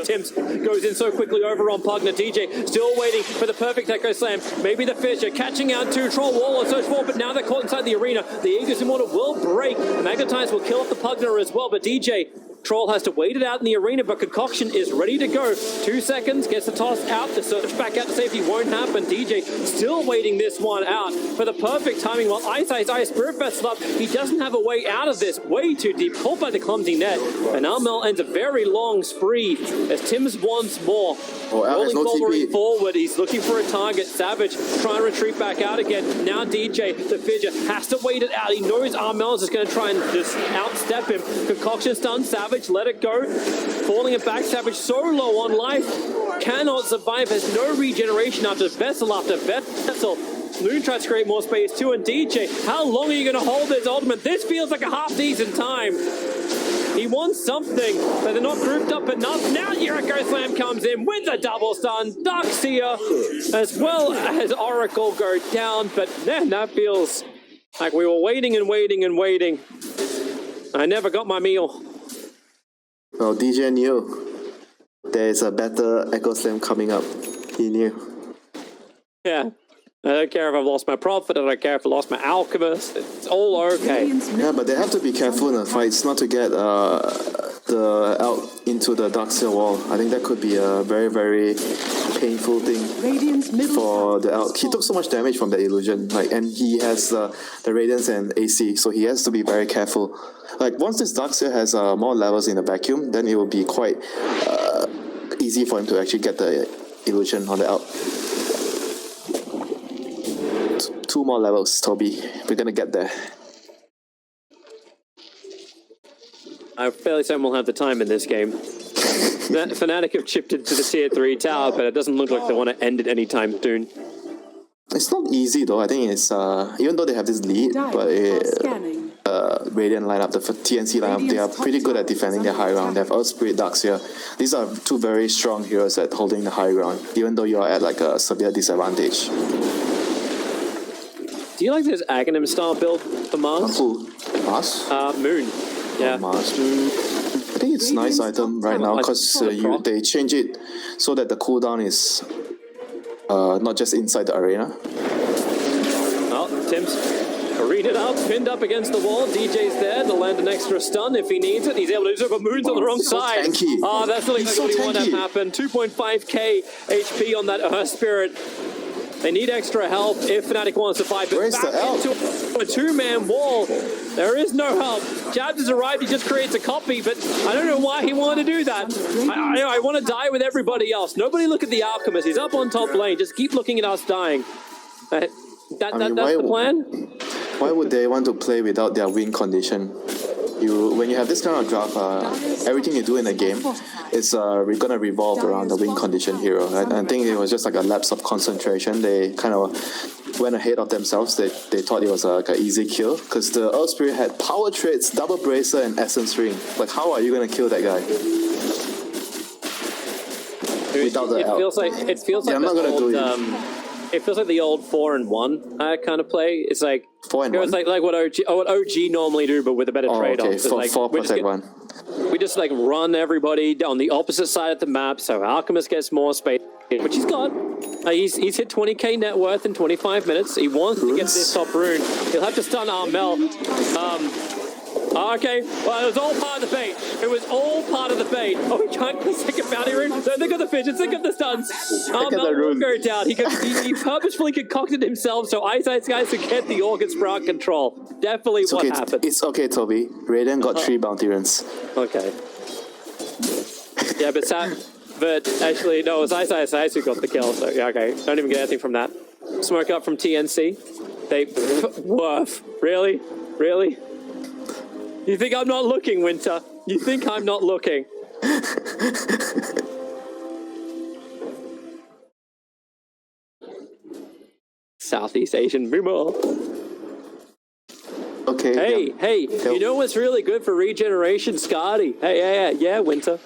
Tim's goes in so quickly over on Pugna. DJ still waiting for the perfect Echo Slam. Maybe the Fisher catching out 2. Troll Wall and search for, but now they're caught inside the arena. The Aegis Immortal will break. Magnetize will kill off the Pugna as well, but DJ Troll has to wait it out in the arena, but Concoction is ready to go. 2 seconds, gets the toss out, the search back out to safety won't happen. DJ still waiting this one out for the perfect timing while Ice Spirit Vessel up. He doesn't have a way out of this, way too deep, caught by the clumsy net. And Armel ends a very long spree as Tim's wants more. Rolling forward, forward, he's looking for a target. Savage trying to retreat back out again. Now DJ, the Fidget, has to wait it out. He knows Armel is just going to try and just outstep him. Concoction stun, Savage, let it go. Falling it back, Savage so low on life. Cannot survive, has no regeneration after Vessel after Vessel. Moon tries to create more space too, and DJ, how long are you going to hold this ultimate? This feels like a half-decent time. He wants something, but they're not grouped up enough. Now Jericho Slam comes in with a double stun. Darkseer, as well as Oracle go down, but man, that feels like we were waiting and waiting and waiting. I never got my meal. Well, DJ knew there's a better Echo Slam coming up. He knew. Yeah. I don't care if I've lost my Prophet, I don't care if I lost my Alchemist, it's all okay. Yeah, but they have to be careful in the fights not to get the out into the Darkseer wall. I think that could be a very, very painful thing for the out. He took so much damage from the illusion, like, and he has the Radiance and AC, so he has to be very careful. Like, once this Darkseer has more levels in the vacuum, then it will be quite easy for him to actually get the illusion on the out. 2 more levels, Toby. We're gonna get there. I'm fairly certain we'll have the time in this game. Fnatic have chipped into the tier 3 tower, but it doesn't look like they want to end it anytime soon. It's not easy though. I think it's even though they have this lead, but Radiant lineup, the TNC lineup, they are pretty good at defending their high ground. They have Earth Spirit, Darkseer. These are 2 very strong heroes at holding the high ground, even though you are at like a severe disadvantage. Do you like this Aghanim style build for Mars? Who? Mars? Moon. Yeah. Mars. I think it's a nice item right now because they change it so that the cooldown is not just inside the arena. Oh, Tim's arenaed up, pinned up against the wall. DJ's there to land an extra stun if he needs it. He's able to do so, but Moon's on the wrong side. Tanky. Oh, that's not exactly what he wanted to happen. 2.5k HP on that Earth Spirit. They need extra help if Fnatic wants to fight, but back into a 2-man wall. There is no help. Jabs has arrived, he just creates a copy, but I don't know why he wanted to do that. I want to die with everybody else. Nobody look at the Alchemist. He's up on top lane. Just keep looking at us dying. That's the plan? Why would they want to play without their win condition? When you have this kind of draft, everything you do in the game is gonna revolve around the win condition hero. I think it was just like a lapse of concentration. They kind of went ahead of themselves. They thought it was like an easy kill because the Earth Spirit had power traits, double bracer, and essence ring. Like, how are you gonna kill that guy? Without the it feels like I'm not gonna do it. It feels like the old 4-1 kind of play. It's like 4-1. It's like what OG normally do, but with a better trade-off. Okay, like, 4 protect 1. We just like run everybody on the opposite side of the map, so Alchemist gets more space, which he's got. He's hit 20k net worth in 25 minutes. He wants to get this top rune. He'll have to stun Armel. Okay, well, it was all part of the bait. It was all part of the bait. Oh, he tried the second bounty rune. No, they got the fidgets, they got the stuns. Armel will go down. He purposefully concocted himself so Ice guys could get the Orchid Sprout control. Definitely what happened. It's okay, Toby. Radiant got 3 bounty runes. Okay. Yeah, but actually, no, it was Ice who got the kill, so yeah, okay. Don't even get anything from that. Smoke up from TNC. They... Woof. Really? Really? You think I'm not looking, Winter? You think I'm not looking? Southeast Asian boomer. Okay. Hey, you know what's really good for regeneration? Scotty. Yeah, Winter.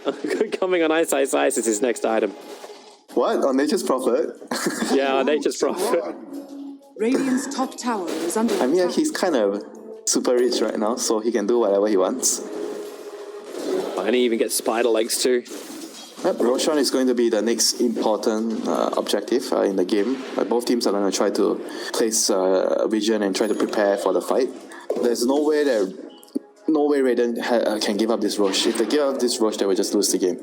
Coming on Ice is his next item. What? On Nature's Prophet? Yeah, on Nature's Prophet. Radiant's top tower is under I mean, he's kind of super rich right now, so he can do whatever he wants. And he even gets spider legs too. Yep, Roshan is going to be the next important objective in the game. Both teams are going to try to place vision and try to prepare for the fight. There's no way that no way Raiden can give up this Rosh. If they give up this Rosh, they will just lose the game.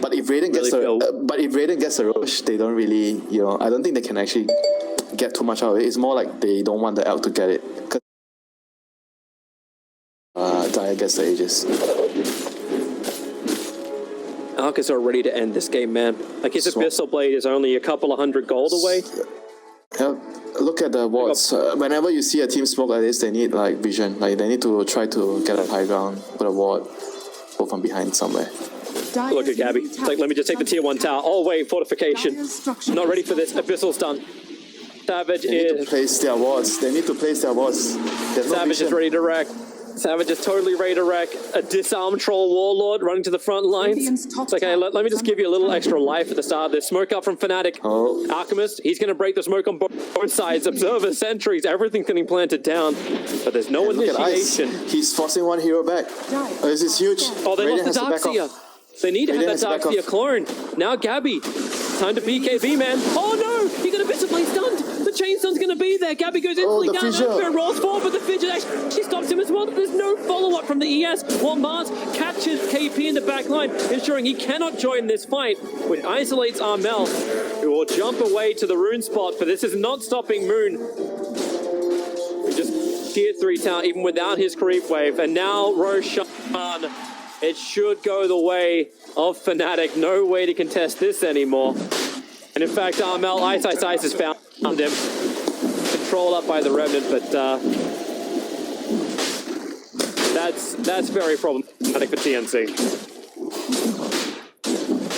But if Raiden gets a Rosh, they don't really, you know, I don't think they can actually get too much out of it. It's more like they don't want the Elk to get it. Dire gets the Aegis. Arcus are ready to end this game, man. Like his Abyssal Blade is only a couple of 100 gold away. Yeah, look at the wards. Whenever you see a team smoke like this, they need like vision. Like they need to try to get a high ground, put a ward, go from behind somewhere. Look at Gabby. It's like, let me just take the tier 1 tower. Oh wait, fortification. Not ready for this. Abyssal's done. Savage They need to place their wards. They need to place their wards. Savage is ready to wreck. Savage is totally ready to wreck. A disarmed troll warlord running to the front lines. It's like, hey, let me just give you a little extra life at the start of this. Smoke up from Fnatic. Oh. Alchemist, he's going to break the smoke on both sides. Observer, sentries, everything's getting planted down. But there's no initiation. He's forcing one hero back. Oh, this is huge. Oh, they Raiden lost the Darkseer. They need to have that Darkseer clone. Now Gabby. Time to BKB, man. Oh no! He got a visibly stunned. The chain stun's going to be there. Gabby goes instantly down. Earthbound rolls forward, but the fidget actually stops him as well. There's no follow-up from the ES. While Mars catches KP in the back line, ensuring he cannot join this fight, which isolates Armel, who will jump away to the rune spot, but this is not stopping Moon. Just tier 3 tower, even without his creep wave. And now Roshan. It should go the way of Fnatic. No way to contest this anymore. And in fact, Armel, Ice has found him. Controlled up by the Remnant, but that's very problematic for TNC.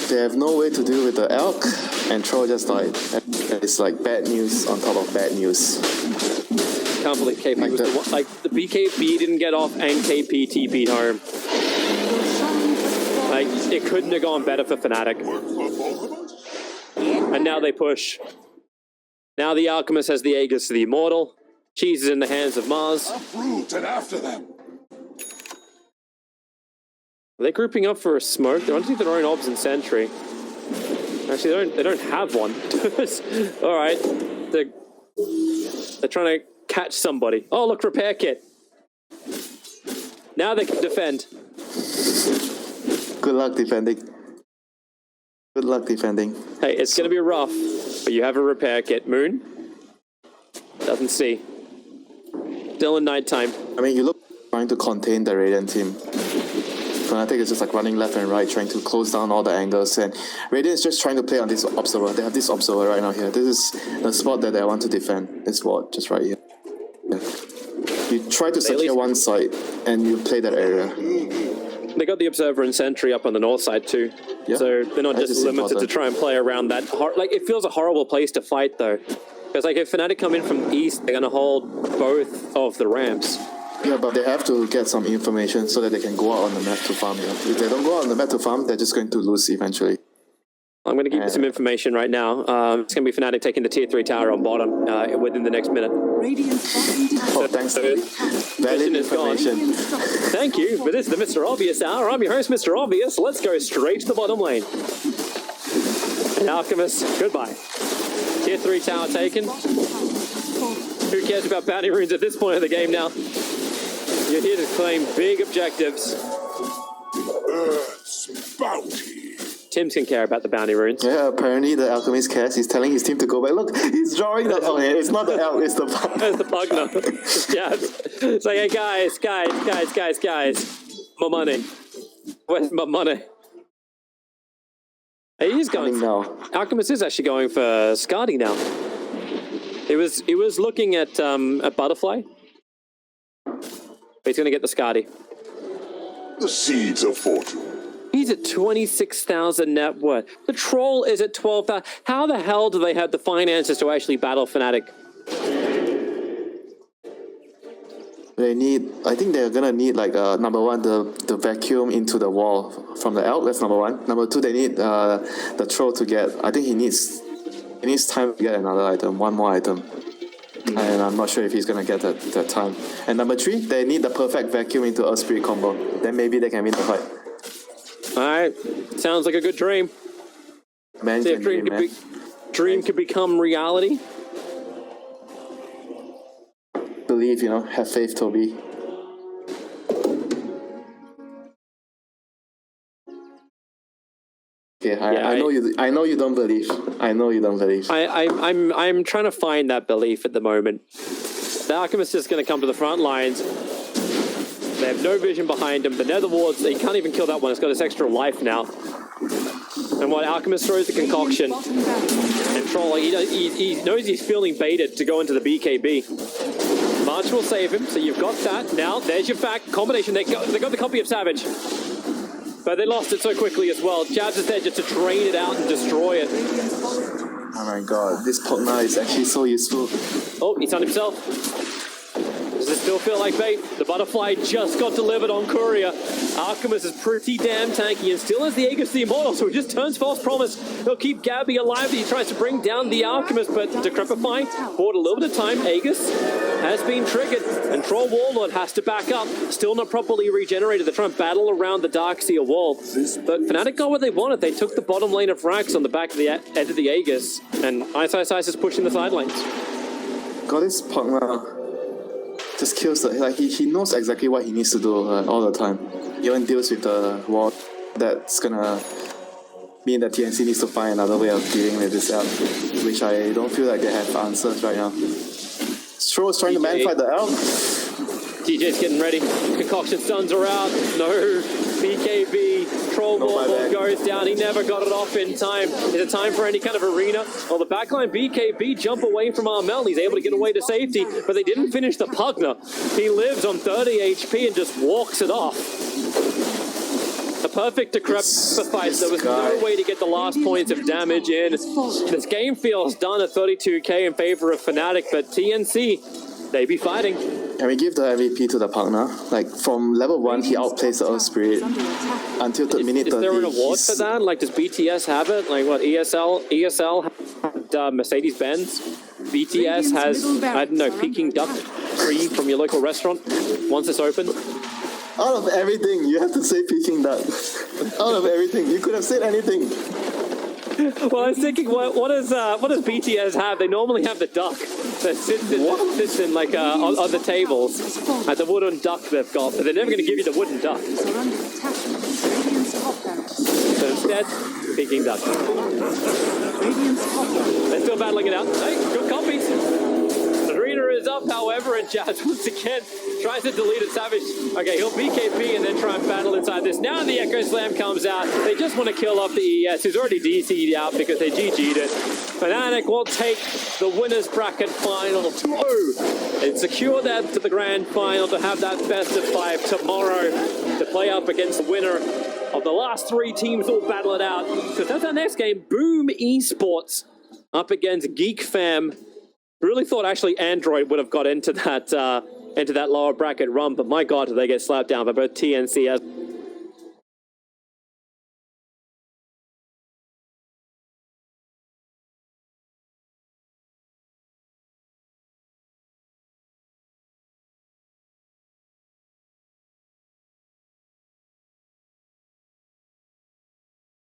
They have no way to deal with the Elk, and Troll just died. It's like bad news on top of bad news. Can't believe KP was the one. Like, the BKB didn't get off and KP TP'd home. Like, it couldn't have gone better for Fnatic. And now they push. Now the Alchemist has the Aegis to the Immortal. Cheese is in the hands of Mars. Uproot and after them. Are they grouping up for a smoke? They're underneath their own obs and sentry. Actually, they don't have one. All right. They're trying to catch somebody. Oh, look, repair kit. Now they can defend. Good luck defending. Good luck defending. Hey, it's going to be rough, but you have a repair kit. Moon? Doesn't see. Still in nighttime. I mean, you look trying to contain the Raiden team. Fnatic is just like running left and right, trying to close down all the angles, and Raiden is just trying to play on this observer. They have this observer right now here. This is the spot that they want to defend. This ward, just right here. Yeah. You try to secure one side, and you play that area. They got the Observer and Sentry up on the north side too. Yeah. So they're not just limited to try and play around that. Like, it feels a horrible place to fight though. Because like if Fnatic come in from east, they're going to hold both of the ramps. Yeah, but they have to get some information so that they can go out on the map to farm. If they don't go out on the map to farm, they're just going to lose eventually. I'm going to give you some information right now. It's going to be Fnatic taking the tier 3 tower on bottom within the next minute. Oh, thanks. Valid information. Thank you, but this is the Mr. Obvious Hour. I'm your host, Mr. Obvious. Let's go straight to the bottom lane. And Alchemist, goodbye. Tier 3 tower taken. Who cares about bounty runes at this point of the game now? You're here to claim big objectives. Earth's bounty. Tim's can care about the bounty runes. Yeah, apparently the Alchemist cares. He's telling his team to go back. Look, he's drawing the... Oh, it's not the elk, it's the pug. It's the pug now. Yeah. It's like, hey, guys. My money. Where's my money? Hey, he's going... now. Alchemist is actually going for Skadi now. He was looking at Butterfly. But he's going to get the Skadi. The seeds of fortune. He's at 26,000 net worth. The troll is at 12,000. How the hell do they have the finances to actually battle Fnatic? They need... I think they're gonna need like number one, the vacuum into the wall from the elk. That's number one. Number two, they need the troll to get... I think he needs time to get another item, one more item. And I'm not sure if he's gonna get that time. And number three, they need the perfect vacuum into Earth Spirit combo. Then maybe they can win the fight. Alright, sounds like a good dream. Man, see if dream could become reality. Believe, have faith, Toby. Okay, I know you. I know you don't believe. I know you don't believe. I'm trying to find that belief at the moment. The Alchemist is going to come to the front lines. They have no vision behind him. The Nether Wards, he can't even kill that one. It's got its extra life now. And what Alchemist throws the concoction. And Troll, he knows he's feeling baited to go into the BKB. March will save him, so you've got that. Now, there's your back combination. They got the copy of Savage. But they lost it so quickly as well. Jabs is there just to drain it out and destroy it. Oh my god, this Pogna is actually so useful. Oh, he's on himself. Does it still feel like bait? The butterfly just got delivered on Courier. Alchemist is pretty damn tanky and still has the Aegis the Immortal, so he just turns False Promise. He'll keep Gabby alive. He tries to bring down the Alchemist, but Decrepify bought a little bit of time. Aegis has been triggered, and Troll Warlord has to back up. Still not properly regenerated. They're trying to battle around the Darkseer wall. But Fnatic got what they wanted. They took the bottom lane of Rax on the back of the end of the Aegis, and Ice is pushing the sidelines. God, this Pogna just kills the, like, he knows exactly what he needs to do all the time. He even deals with the wall that's gonna mean that TNC needs to find another way of dealing with this elk, which I don't feel like they have answers right now. Stroll's trying to man-fight the elk. DJ's getting ready. Concoction stuns are out. No. BKB. Troll Warlord goes down. He never got it off in time. Is it time for any kind of arena? Well, the backline BKB jump away from Armel. He's able to get away to safety, but they didn't finish the Pugna. He lives on 30 HP and just walks it off. A perfect Decrepify. There was no way to get the last points of damage in. This game feels done at 32k in favor of Fnatic, but TNC, they be fighting. Can we give the MVP to the Pugna? Like, from level 1, he outplays the Earth Spirit until the minute 30. Is there an award for that? Like, does BTS have it? Like, what, ESL had Mercedes-Benz? BTS has, I don't know, Peking duck free from your local restaurant once it's open? Out of everything, you have to say Peking duck. Out of everything, you could have said anything. Well, I was thinking, what does BTS have? They normally have the duck that sits in like on the tables, at the wooden duck they've got, but they're never going to give you the wooden duck. So instead, Peking duck. They're still battling it out. Hey, good copies. The arena is up, however, and Jazz once again tries to delete it. Savage, okay, he'll BKB and then try and battle inside this. Now the Echo Slam comes out. They just want to kill off the ES, who's already DC'd out because they GG'd it. Fnatic will take the winners bracket final 2 and secure them to the grand final to have that best of 5 tomorrow to play up against the winner of the last 3 teams will battle it out. Because that's our next game, Boom Esports up against Geek Fam. Really thought actually Android would have got into that lower bracket run, but my god, did they get slapped down by both TNC as